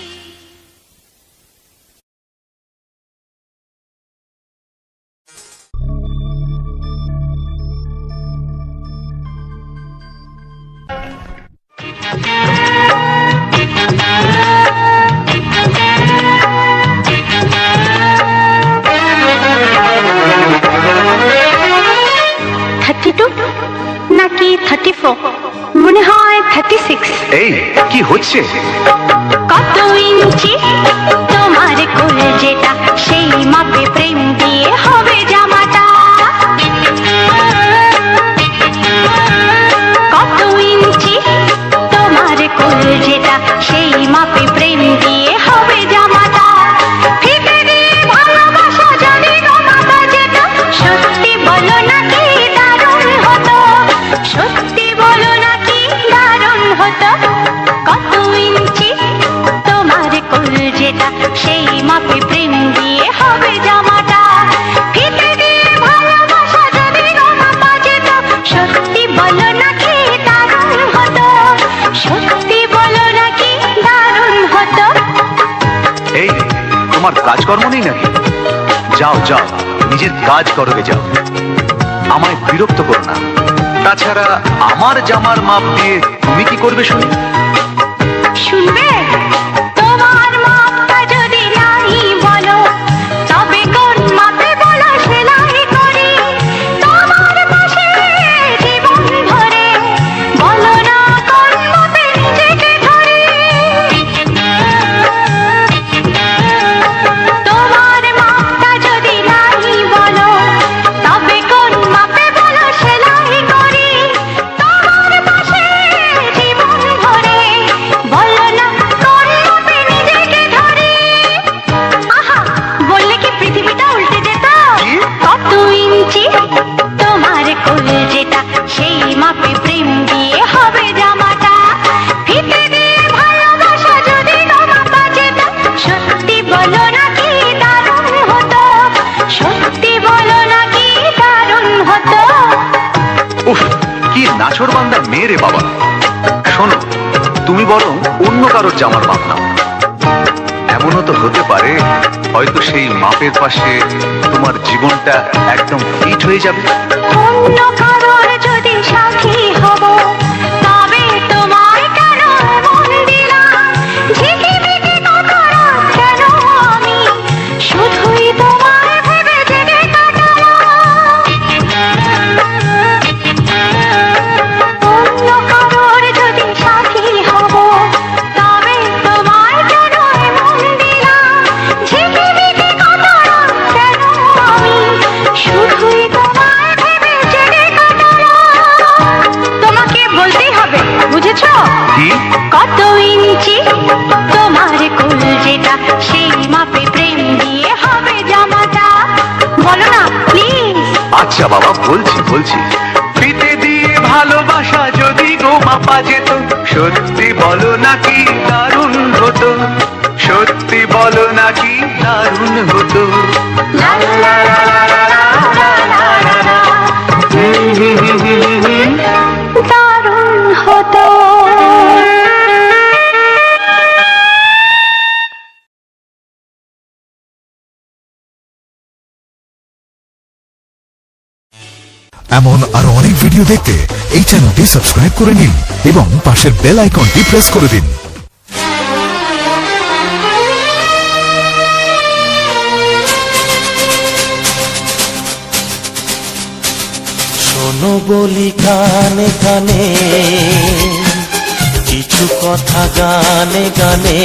নাকি 34, মনে হয় 36। এই কি হচ্ছে? কত ইঞ্চি তোমার কোলে যেটা, সেই মাপে প্রেম দিয়ে হবে জামাটা। কত ইঞ্চি তোমার কোলে যেটা, সেই মাপে প্রেম দিয়ে হবে জামাটা। ফিতে দিয়ে ভালোবাসা যদি গোমাতা যেত, সত্যি বলো নাকি দারুণ হতো, সত্যি বলো নাকি দারুণ হতো। কত ইঞ্চি তোমার কোল যেটা, সেই মাপে প্রেম দিয়ে হবে জামাটা। ফিতে দিয়ে ভালোবাসা যদি গোমাতা যেত, সত্যি বলো নাকি দারুণ হতো, সত্যি বলো নাকি দারুণ হতো। এই তোমার কাজকর্ম নেই নাকি? যাও যাও, নিজের কাজ করবে যাও, আমায় বিরক্ত করো না। তাছাড়া আমার জামার মাপ দিয়ে তুমি কি করবে শুনি? শুনবে? তোমার মাপটা যদি নাই বলো, তবে কোন মাপে বলো সেলাই করি তোমার পাশে জীবন ধরে। বলো না কোন মাপে নিজেকে ধরি। তোমার মাপটা যদি নাই বলো, তবে কোন মাপে বলো সেলাই করি তোমার পাশে জীবন ধরে। বলো না কোন মাপে নিজেকে ধরি। আহা, বললে কি পৃথিবীটা উল্টে যেত? কত ইঞ্চি তোমার কোল যেটা, সেই মাপে প্রেম দিয়ে হবে জামাটা। ফিতে দিয়ে ভালোবাসা যদি গোমাতা যেত, সত্যি বলো নাকি দারুণ হতো, সত্যি বলো নাকি দারুণ হতো। উফ, কি নাছোড়বান্দা মেয়ে রে বাবা। শোনো, তুমি বরং অন্য কারোর জামার মাপ নাও। এমনও তো হতে পারে, হয়তো সেই মাপের পাশে তোমার জীবনটা একদম ফিট হয়ে যাবে। অন্য কারোর যদি সাথী হব, তবে তোমার কেন মন দিলাম? ঝিকিমিকি কত রাত কেন আমি শুধুই তোমার ভেবে জেগে কাটালাম। অন্য কারোর যদি সাথী হব, তবে তোমার কেন মন দিলাম? ঝিকিমিকি কত রাত কেন আমি শুধুই তোমার ভেবে জেগে কাটালাম। তোমাকে বলতেই হবে, বুঝেছো? কি? কত ইঞ্চি তোমার কোল যেটা, সেই মাপে প্রেম দিয়ে হবে জামাটা। বলো না প্লিজ। আচ্ছা বাবা, বলছি বলছি। ফিতে দিয়ে ভালোবাসা যদি গো মাপা যেত, সত্যি বলো নাকি দারুণ হতো, সত্যি বলো নাকি দারুণ হতো। লা লা লা লা লা লা লা লা লা। দারুণ হতো। এমন আরো অনেক ভিডিও দেখতে এই চ্যানেলটি সাবস্ক্রাইব করে নিন এবং পাশের বেল আইকনটি প্রেস করে দিন। শোনো বলি কানে কানে, কিছু কথা গানে গানে।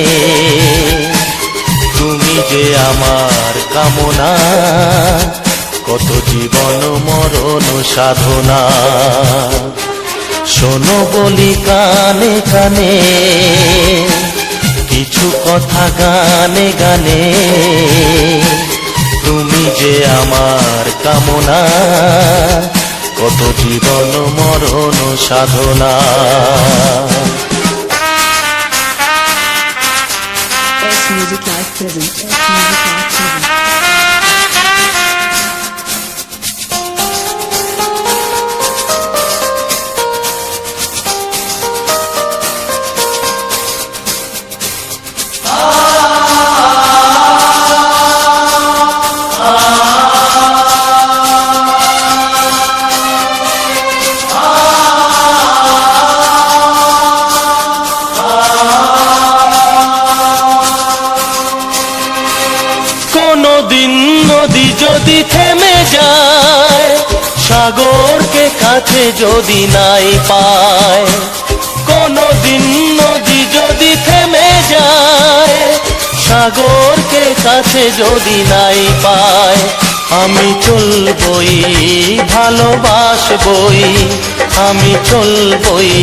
তুমি যে আমার কামনা, কত জীবন মরণ সাধনা। শোনো বলি কানে কানে, কিছু কথা গানে গানে, তুমি যে আমার কামনা, কত জীবন মরণ সাধনা। S Music Live present. S Music Live present. কোনদিন নদী যদি থেমে যায়, সাগরকে কাছে যদি নাই পায়, কোনদিন নদী যদি থেমে যায়, সাগরকে কাছে যদি নাই পায়, আমি চলবই ভালোবাসবই, আমি চলবই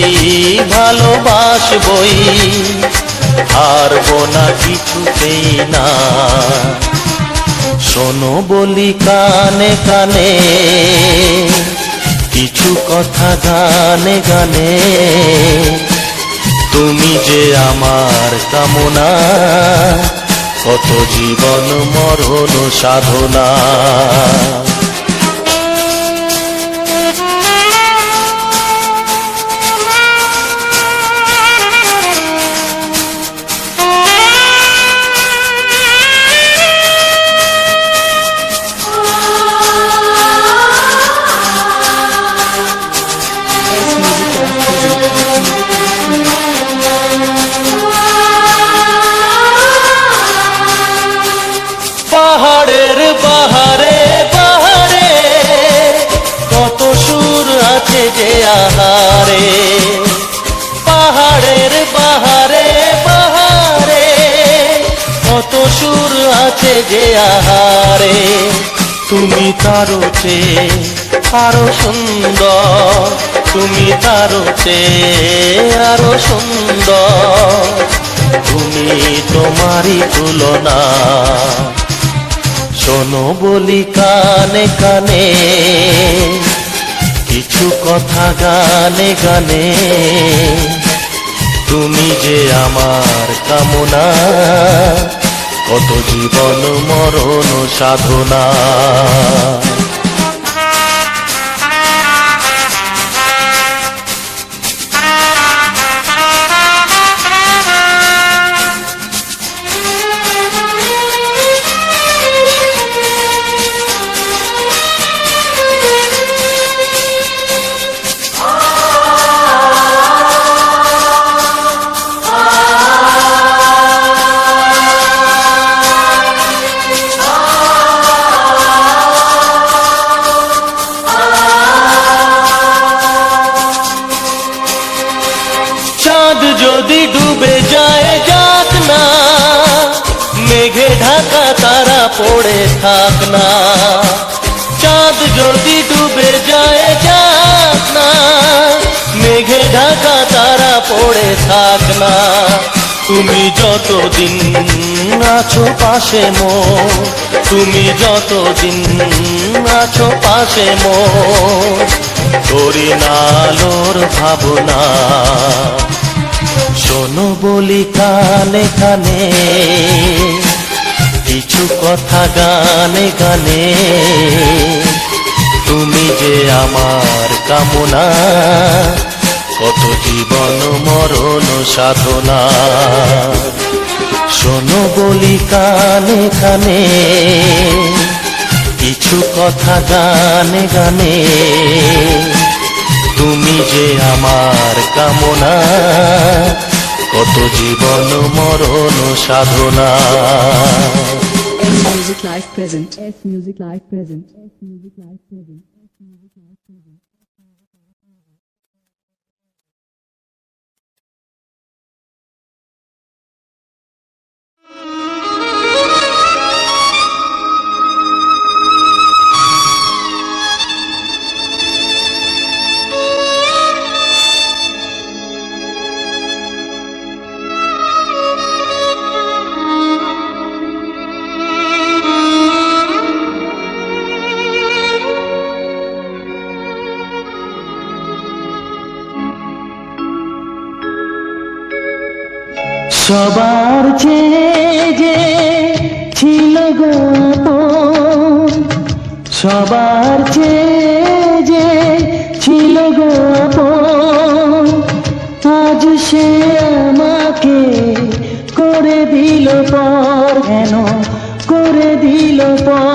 ভালোবাসবই, হারবো না কিছুতেই না। শোনো বলি কানে কানে, কিছু কথা গানে গানে, তুমি যে আমার কামনা, কত জীবন মরণ সাধনা। S Music Live present. পাহাড়ের বাহারে বাহারে, কত সুর আছে যে আহারে, পাহাড়ের বাহারে বাহারে, কত সুর আছে যে আহারে, তুমি তারও চেয়ে আরো সুন্দর, তুমি তারও চেয়ে আরো সুন্দর, তুমি তোমারই তুলনা। শোনো বলি কানে কানে, কিছু কথা গানে গানে, তুমি যে আমার কামনা, কত জীবন মরণ সাধনা। চাঁদ যদি ডুবে যায় যাক না, মেঘে ঢাকা তারা পড়ে থাক না, চাঁদ যদি ডুবে যায় যাক না, মেঘে ঢাকা তারা পড়ে থাক না, তুমি যতদিন আছো পাশে মোর, তুমি যতদিন আছো পাশে মোর, করি না আলোর ভাবনা। শোনো বলি কানে কানে, কিছু কথা গানে গানে, তুমি যে আমার কামনা, কত জীবন মরণ সাধনা। শোনো বলি কানে কানে, কিছু কথা গানে গানে, তুমি যে আমার কামনা, কত জীবন মরণ সাধনা। S Music Live present. S Music Live present. S Music Live present. S Music Live present. সবার চেয়ে যে ছিল গো আপন, সবার চেয়ে যে ছিল গো আপন, আজ সে আমাকে করে দিল পর, কেন করে দিল পর।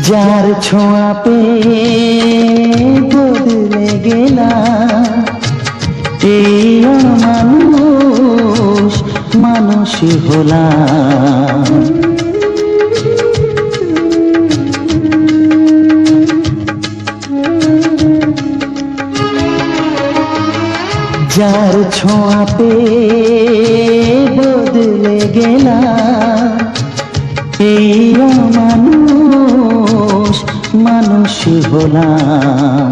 যার ছোঁয়া পেয়ে বদলে গেলাম, এই মানুষ মানুষই হলাম। যার ছোঁয়া পেয়ে বদলে গেলাম, এই মানুষ মানুষই হলাম।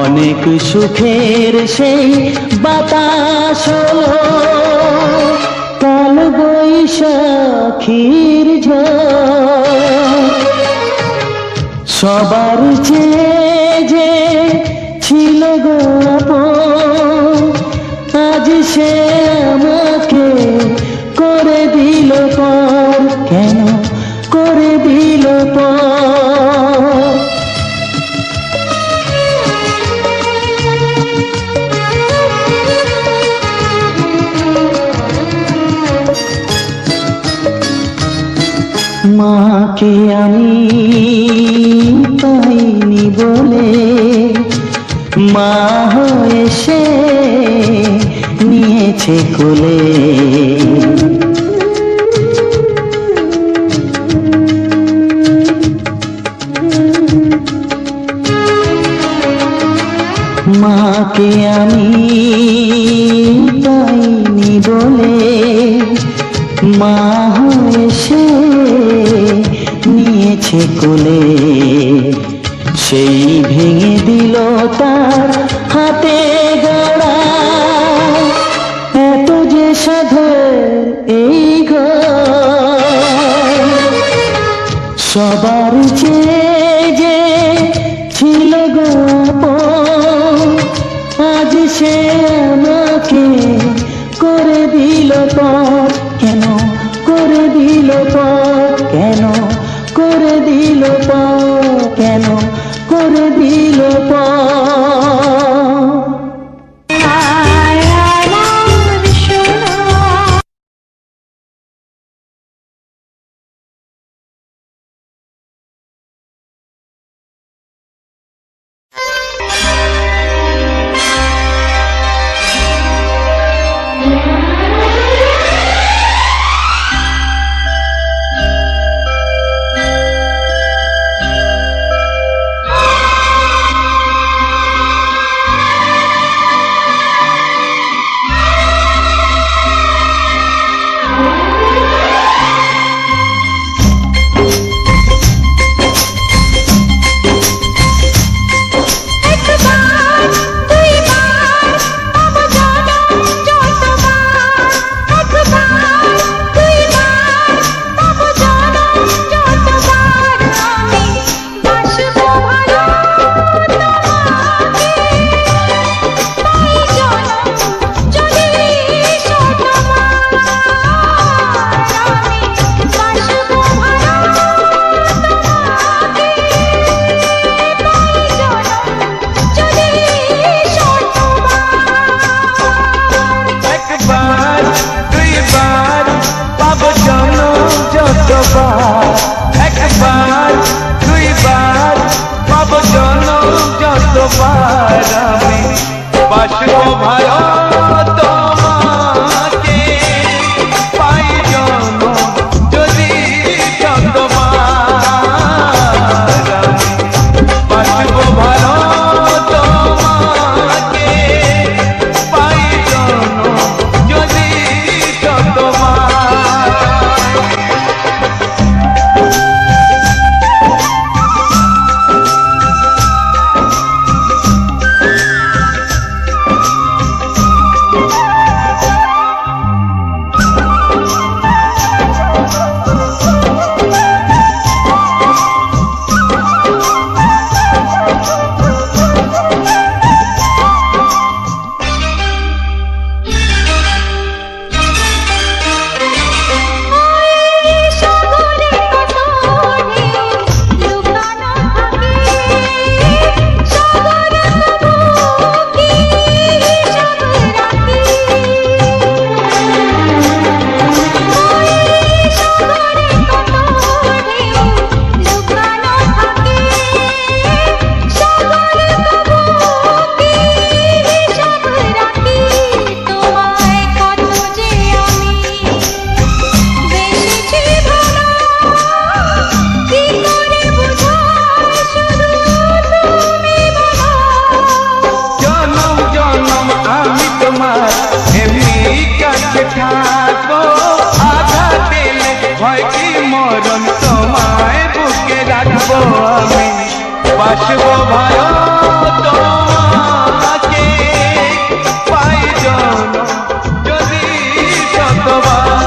অনেক সুখের সেই বাতাস হলো, কাল বৈশাখীর ঝড়। সবার চেয়ে যে ছিল গো আপন, আজ সে আমাকে করে দিল পর, কেন করে দিল পর। মাকে আমি পাইনি বলে, মা হয়ে সে নিয়েছে কোলে। মাকে আমি পাইনি বলে, মা হয়ে সে নিয়েছে কোলে। সেই ভেঙে দিল তার হাতে গড়া, এত যে সাধের এই ঘর। সবার চেয়ে যে ছিল গো আপন, আজ সে আমাকে করে দিল পর, কেন করে দিল পর, কেন করে দিল পর, কেন করে দিল পর। আর আমার সোনা মরণ তোমায় বুকে রাখবো আমি, বাসবো ভালো তোমাকে, পাই জনম যদি শতবার।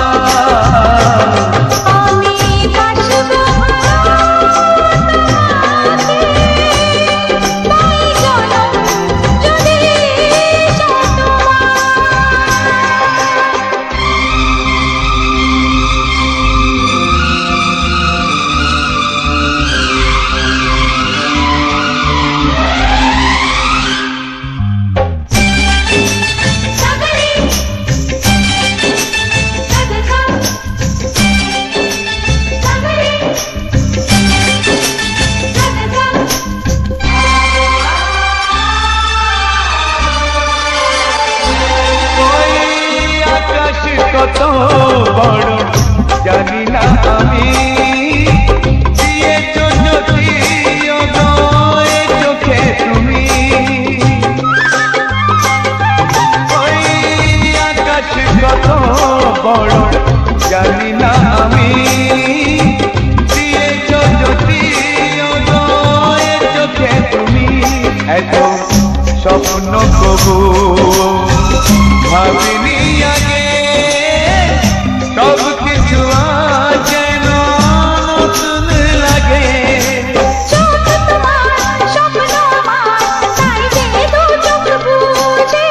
আমি বাসবো তাই জনম যদি ওই আকাশ কত বড় জানি না আমি, দিয়েছো জ্যোতি ওগো এ চোখে তুমি। ওই আকাশ কত বড় জানি না আমি, দিয়েছো জ্যোতি ওগো এ চোখে তুমি। এত স্বপ্ন কবু ভাবিনি আগে, সব কিছু আজ যেন নতুন লাগে। চোখ তোমার স্বপ্ন আমার, তাই যে দু চোখ বুঝে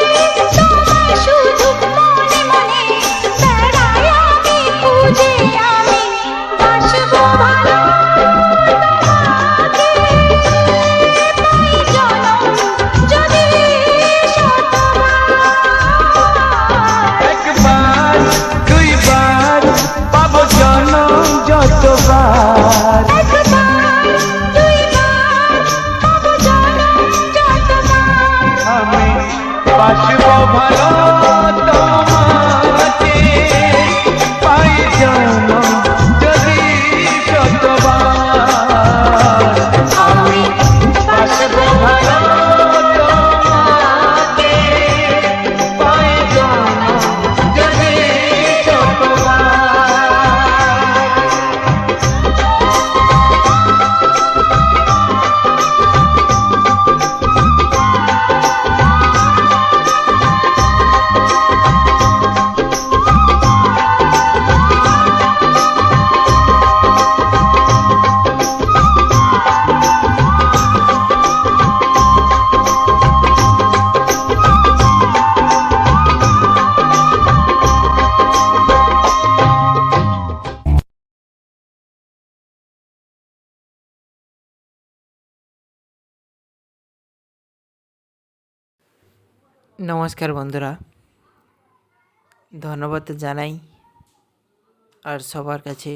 তোমায় শুধু মনে মনে বেড়াই আমি খুঁজে। আমি বাসবো ভালো তোমাকে, পাই জনম যদি শতবার। একবার দুইবার পাবো জনম যতবার। একবার দুইবার পাবো জনম যতবার। আমি বাসবো ভালো তোমাকে, পাই জনম যদি শতবার। আমি বাসবো ভালো তোমাকে, পাই জনম যদি শতবার। নমস্কার বন্ধুরা, ধন্যবাদ জানাই আর সবার কাছে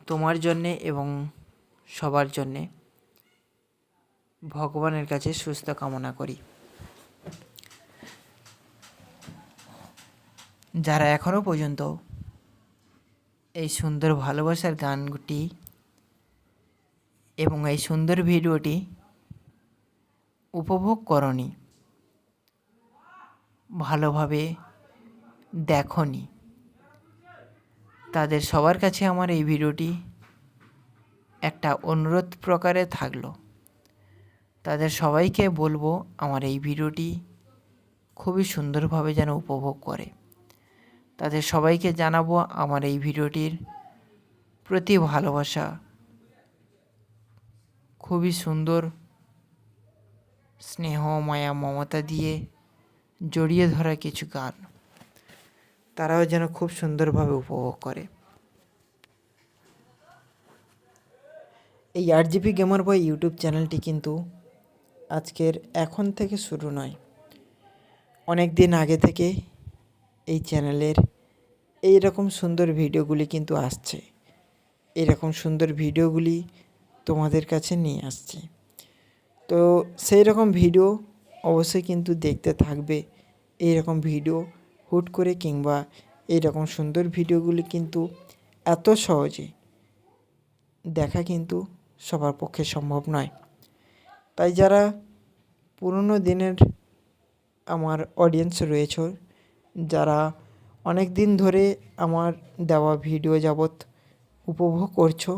তোমার জন্যে এবং সবার জন্যে ভগবানের কাছে সুস্থ কামনা করি। যারা এখনও পর্যন্ত এই সুন্দর ভালোবাসার গানটি এবং এই সুন্দর ভিডিওটি উপভোগ করনি, ভালোভাবে দেখনি, তাদের সবার কাছে আমার এই ভিডিওটি একটা অনুরোধ প্রকারে থাকলো। তাদের সবাইকে বলবো আমার এই ভিডিওটি খুবই সুন্দরভাবে যেন উপভোগ করে। তাদের সবাইকে জানাবো আমার এই ভিডিওটির প্রতি ভালোবাসা, খুবই সুন্দর স্নেহ মায়া মমতা দিয়ে জড়িয়ে ধরা কিছু গান তারাও যেন খুব সুন্দরভাবে উপভোগ করে। এই RGP গেমার বয় ইউটিউব চ্যানেলটি কিন্তু আজকের এখন থেকে শুরু নয়, অনেক দিন আগে থেকে এই চ্যানেলের এই রকম সুন্দর ভিডিওগুলি কিন্তু আসছে। এরকম সুন্দর ভিডিওগুলি তোমাদের কাছে নিয়ে আসছি। তো সেই রকম ভিডিও অবশ্যই কিন্তু দেখতে থাকবে। এই রকম ভিডিও হুট করে কিংবা এই রকম সুন্দর ভিডিওগুলি কিন্তু এত সহজে দেখা কিন্তু সবার পক্ষে সম্ভব নয়। তাই যারা পুরনো দিনের আমার অডিয়েন্স রয়েছে, যারা অনেক দিন ধরে আমার দেওয়া ভিডিও যাবৎ উপভোগ করছো,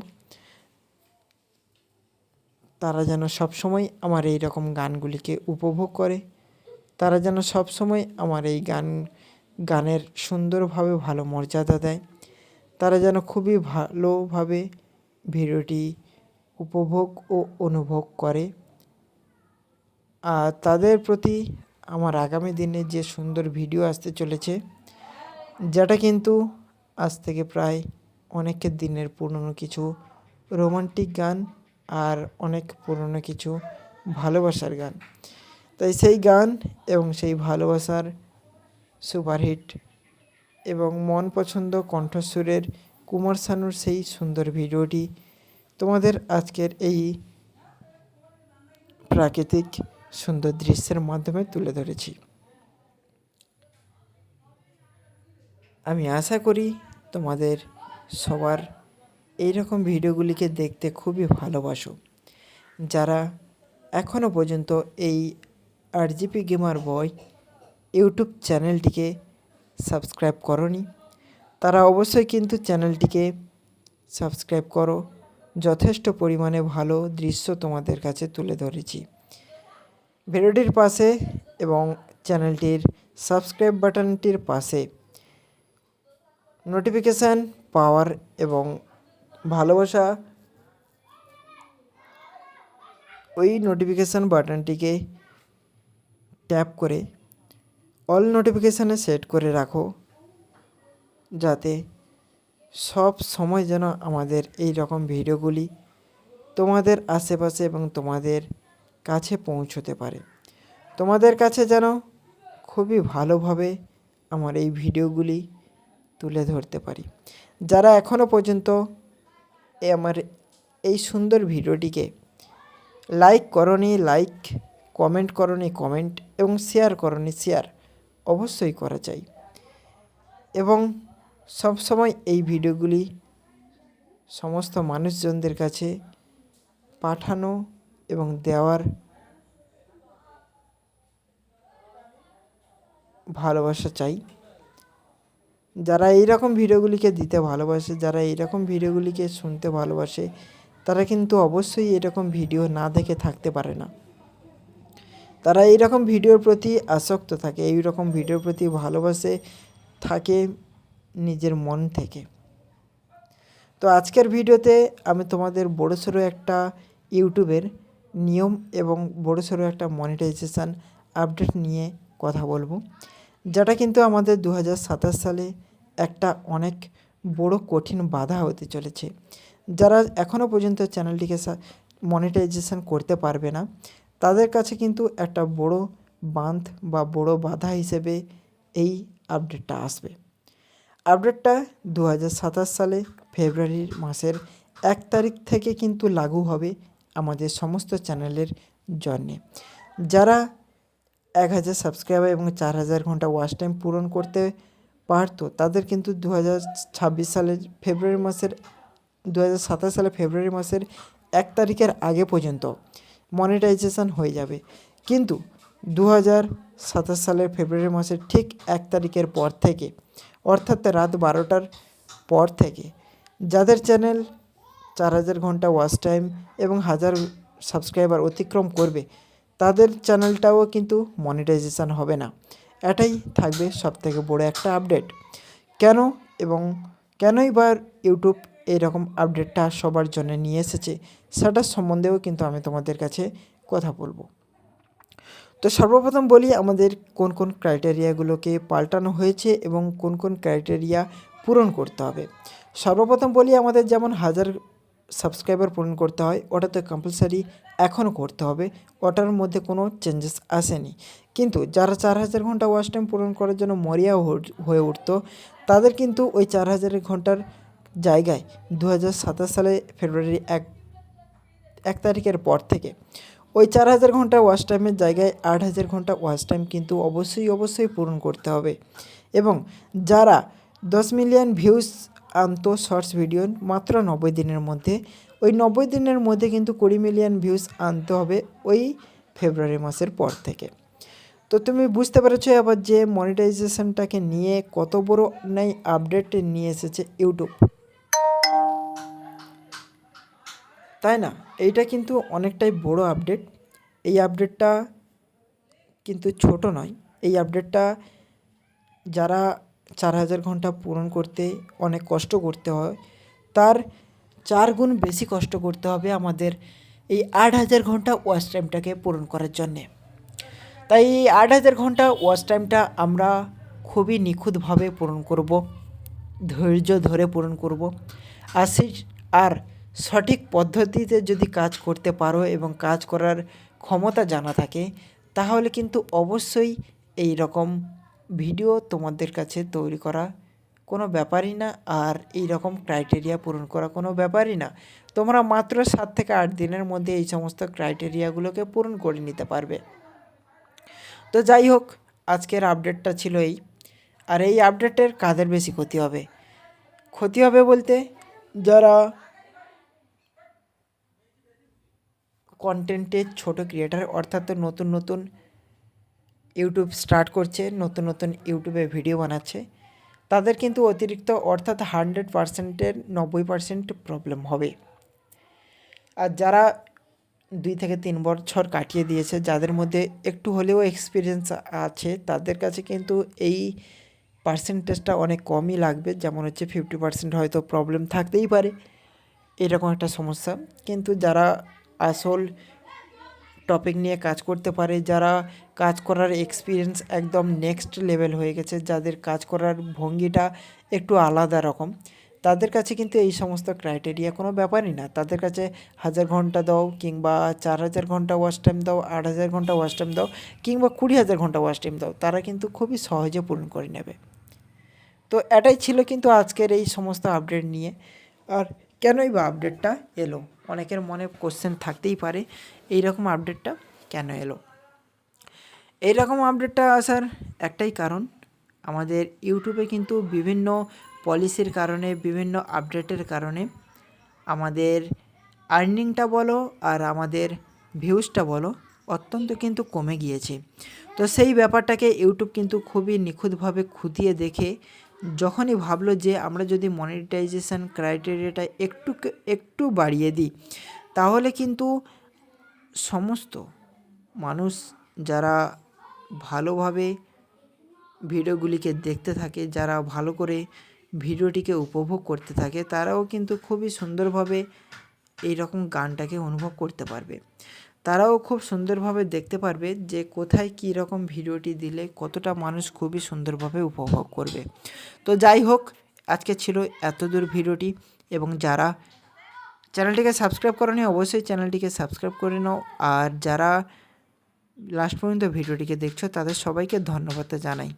তারা যেন সবসময় আমার এই রকম গানগুলিকে উপভোগ করে, তারা যেন সবসময় আমার এই গানের সুন্দরভাবে ভালো মর্যাদা দেয়, তারা যেন খুবই ভালোভাবে ভিডিওটি উপভোগ ও অনুভব করে। আর তাদের প্রতি আমার আগামী দিনে যে সুন্দর ভিডিও আসতে চলেছে, যেটা কিন্তু আজ থেকে প্রায় অনেকের দিনের পুরনো কিছু রোমান্টিক গান আর অনেক পুরনো কিছু ভালোবাসার গান। তাই সেই গান এবং সেই ভালোবাসার সুপারহিট এবং মন পছন্দ কণ্ঠস্বরের কুমার শানুর সেই সুন্দর ভিডিওটি তোমাদের আজকের এই প্রাকৃতিক সুন্দর দৃশ্যের মাধ্যমে তুলে ধরেছি। আমি আশা করি তোমাদের সবার এই রকম ভিডিওগুলিকে দেখতে খুবই ভালোবাসো। যারা এখনও পর্যন্ত এই RGP গেমার বয় ইউটিউব চ্যানেলটিকে সাবস্ক্রাইব করনি, তারা অবশ্যই কিন্তু চ্যানেলটিকে সাবস্ক্রাইব করো। যথেষ্ট পরিমাণে ভালো দৃশ্য তোমাদের কাছে তুলে ধরেছি। ভিডিওটির পাশে এবং চ্যানেলটির সাবস্ক্রাইব বাটনটির পাশে নোটিফিকেশান পাওয়ার এবং ভালোবাসা ওই নোটিফিকেশান বাটনটিকে ট্যাপ করে অল নোটিফিকেশানে সেট করে রাখো, যাতে সব সময় যেন আমাদের এই রকম ভিডিওগুলি তোমাদের আশেপাশে এবং তোমাদের কাছে পৌঁছতে পারে। তোমাদের কাছে যেন খুবই ভালোভাবে আমার এই ভিডিওগুলি তুলে ধরতে পারি। যারা এখনও পর্যন্ত আমার এই সুন্দর ভিডিওটিকে লাইক করনি লাইক, কমেন্ট করনি কমেন্ট এবং শেয়ার করনি শেয়ার অবশ্যই করা চাই। এবং সবসময় এই ভিডিওগুলি সমস্ত মানুষজনদের কাছে পাঠানো এবং দেওয়ার ভালোবাসা চাই। যারা এই রকম ভিডিওগুলিকে দিতে ভালোবাসে, যারা এই রকম ভিডিওগুলিকে শুনতে ভালোবাসে, তারা কিন্তু অবশ্যই এরকম ভিডিও না দেখে থাকতে পারে না। তারা এই রকম ভিডিওর প্রতি আসক্ত থাকে, এই রকম ভিডিওর প্রতি ভালোবাসে থাকে নিজের মন থেকে। তো আজকের ভিডিওতে আমি তোমাদের বড়সড় একটা ইউটিউবের নিয়ম এবং বড়সড় একটা মনিটাইজেশান আপডেট নিয়ে কথা বলবো, যেটা কিন্তু আমাদের 2027 সালে একটা অনেক বড় কঠিন বাধা হতে চলেছে। যারা এখনও পর্যন্ত চ্যানেলটিকে মনিটাইজেশান করতে পারবে না, তাদের কাছে কিন্তু একটা বড় বাঁধ বা বড় বাধা হিসেবে এই আপডেটটা আসবে। আপডেটটা 2027 সালে ফেব্রুয়ারি মাসের 1 তারিখ থেকে কিন্তু লাগু হবে আমাদের সমস্ত চ্যানেলের জন্যে। যারা 1000 সাবস্ক্রাইবার এবং 4000 ঘন্টা ওয়াচ টাইম পূরণ করতে পারতো, তাদের কিন্তু 2027 সালের 1 তারিখের আগে পর্যন্ত মনিটাইজেশান হয়ে যাবে। কিন্তু 2027 সালের ফেব্রুয়ারি মাসের ঠিক 1 তারিখের পর থেকে, অর্থাৎ রাত 12টার পর থেকে যাদের চ্যানেল 4000 ঘন্টা ওয়াচ টাইম এবং 1000 সাবস্ক্রাইবার অতিক্রম করবে, তাদের চ্যানেলটাও কিন্তু মনিটাইজেশান হবে না। এটাই থাকবে সবথেকে বড় একটা আপডেট। কেন এবং কেনই বা ইউটিউব এইরকম আপডেটটা সবার জন্য নিয়ে এসেছে, সেটার সম্বন্ধেও কিন্তু আমি তোমাদের কাছে কথা বলবো। তো সর্বপ্রথম বলি আমাদের কোন কোন ক্রাইটেরিয়াগুলোকে পাল্টানো হয়েছে এবং কোন কোন ক্রাইটেরিয়া পূরণ করতে হবে। সর্বপ্রথম বলি আমাদের যেমন 1000 সাবস্ক্রাইবার পূরণ করতে হয়, ওটা তো কম্পালসারি এখনও করতে হবে, ওটার মধ্যে কোনো চেঞ্জেস আসেনি। কিন্তু যারা 4000 ঘন্টা ওয়াচ টাইম পূরণ করার জন্য মরিয়া হয়ে উঠতো, তাদের কিন্তু ওই 4000 ঘন্টার জায়গায় 2027 সালে ফেব্রুয়ারি 1 তারিখের পর থেকে ওই 4000 ঘন্টা ওয়াচ টাইমের জায়গায় 8000 ঘন্টা ওয়াচ টাইম কিন্তু অবশ্যই পূরণ করতে হবে। এবং যারা 10 মিলিয়ন ভিউজ আনতো শর্টস ভিডিও মাত্র 90 দিনের মধ্যে, ওই 90 দিনের মধ্যে কিন্তু 20 মিলিয়ন ভিউজ আনতে হবে ওই ফেব্রুয়ারি মাসের পর থেকে। তো তুমি বুঝতে পেরেছো এবার যে মনিটাইজেশনটাকে নিয়ে কত বড় অন্যায় আপডেট নিয়ে এসেছে ইউটিউব, তাই না? এইটা কিন্তু অনেকটাই বড় আপডেট। এই আপডেটটা কিন্তু ছোট নয়। এই আপডেটটা যারা 4000 ঘন্টা পূরণ করতে অনেক কষ্ট করতে হয়, তার 4 গুণ বেশি কষ্ট করতে হবে আমাদের এই 8000 ঘন্টা ওয়াচ টাইমটাকে পূরণ করার জন্যে। তাই এই 8000 ঘন্টা ওয়াচ টাইমটা আমরা খুবই নিখুঁতভাবে পূরণ করব, ধৈর্য ধরে পূরণ করব। আর সঠিক পদ্ধতিতে যদি কাজ করতে পারো এবং কাজ করার ক্ষমতা জানা থাকে, তাহলে কিন্তু অবশ্যই এই রকম ভিডিও তোমাদের কাছে তৈরি করা কোনো ব্যাপারই না, আর এই রকম ক্রাইটেরিয়া পূরণ করা কোনো ব্যাপারই না। তোমরা মাত্র 7 থেকে 8 দিনের মধ্যে এই সমস্ত ক্রাইটেরিয়াগুলোকে পূরণ করে নিতে পারবে। তো যাই হোক, আজকের আপডেটটা ছিল এই। আর এই আপডেটের কাদের বেশি ক্ষতি হবে? ক্ষতি হবে বলতে যারা কন্টেন্টের ছোট ক্রিয়েটার, অর্থাৎ নতুন নতুন ইউটিউব স্টার্ট করছে, নতুন নতুন ইউটিউবে ভিডিও বানাচ্ছে, তাদের কিন্তু অতিরিক্ত অর্থাৎ 100%-এর 90% প্রবলেম হবে। আর যারা 2 থেকে 3 বছর কাটিয়ে দিয়েছে, যাদের মধ্যে একটু হলেও এক্সপিরিয়েন্স আছে, তাদের কাছে কিন্তু এই পার্সেন্টেজটা অনেক কমই লাগবে। যেমন হচ্ছে 50% হয়তো প্রবলেম থাকতেই পারে, এরকম একটা সমস্যা। কিন্তু যারা আসল টপিক নিয়ে কাজ করতে পারে, যারা কাজ করার এক্সপিরিয়েন্স একদম নেক্সট লেভেল হয়ে গেছে, যাদের কাজ করার ভঙ্গিটা একটু আলাদা রকম, তাদের কাছে কিন্তু এই সমস্ত ক্রাইটেরিয়া কোনো ব্যাপারই না। তাদের কাছে 1000 ঘন্টা দাও, কিংবা 4000 ঘন্টা ওয়াচ টাইম দাও, 8000 ঘন্টা ওয়াচ টাইম দাও, কিংবা 20000 ঘন্টা ওয়াচ টাইম দাও, তারা কিন্তু খুবই সহজে পূরণ করে নেবে। তো এটাই ছিল কিন্তু আজকের এই সমস্ত আপডেট নিয়ে। আর কেনই বা আপডেটটা এলো, অনেকের মনে কোশ্চেন থাকতেই পারে এইরকম আপডেটটা কেন এলো। এইরকম আপডেটটা আসার একটাই কারণ, আমাদের ইউটিউবে কিন্তু বিভিন্ন পলিসির কারণে, বিভিন্ন আপডেটের কারণে আমাদের আর্নিংটা বলো আর আমাদের ভিউজটা বলো অত্যন্ত কিন্তু কমে গিয়েছে। তো সেই ব্যাপারটাকে ইউটিউব কিন্তু খুবই নিখুঁতভাবে খুঁটিয়ে দেখে যখনই ভাবলো যে আমরা যদি মনিটাইজেশন ক্রাইটেরিয়াটা একটু বাড়িয়ে দিই, তাহলে কিন্তু সমস্ত মানুষ যারা ভালোভাবে ভিডিওগুলিকে দেখতে থাকে, যারা ভালো করে ভিডিওটিকে উপভোগ করতে থাকে, তারাও কিন্তু খুবই সুন্দরভাবে এই রকম গানটাকে অনুভব করতে পারবে। তারাও খুব সুন্দরভাবে দেখতে পারবে যে কোথায় কী রকম ভিডিওটি দিলে কতটা মানুষ খুবই সুন্দরভাবে উপভোগ করবে। তো যাই হোক, আজকে ছিল এতদূর ভিডিওটি, এবং যারা চ্যানেলটিকে সাবস্ক্রাইব করোনি অবশ্যই চ্যানেলটিকে সাবস্ক্রাইব করে নাও। আর যারা লাস্ট পর্যন্ত ভিডিওটিকে দেখছো, তাদের সবাইকে ধন্যবাদ জানাই।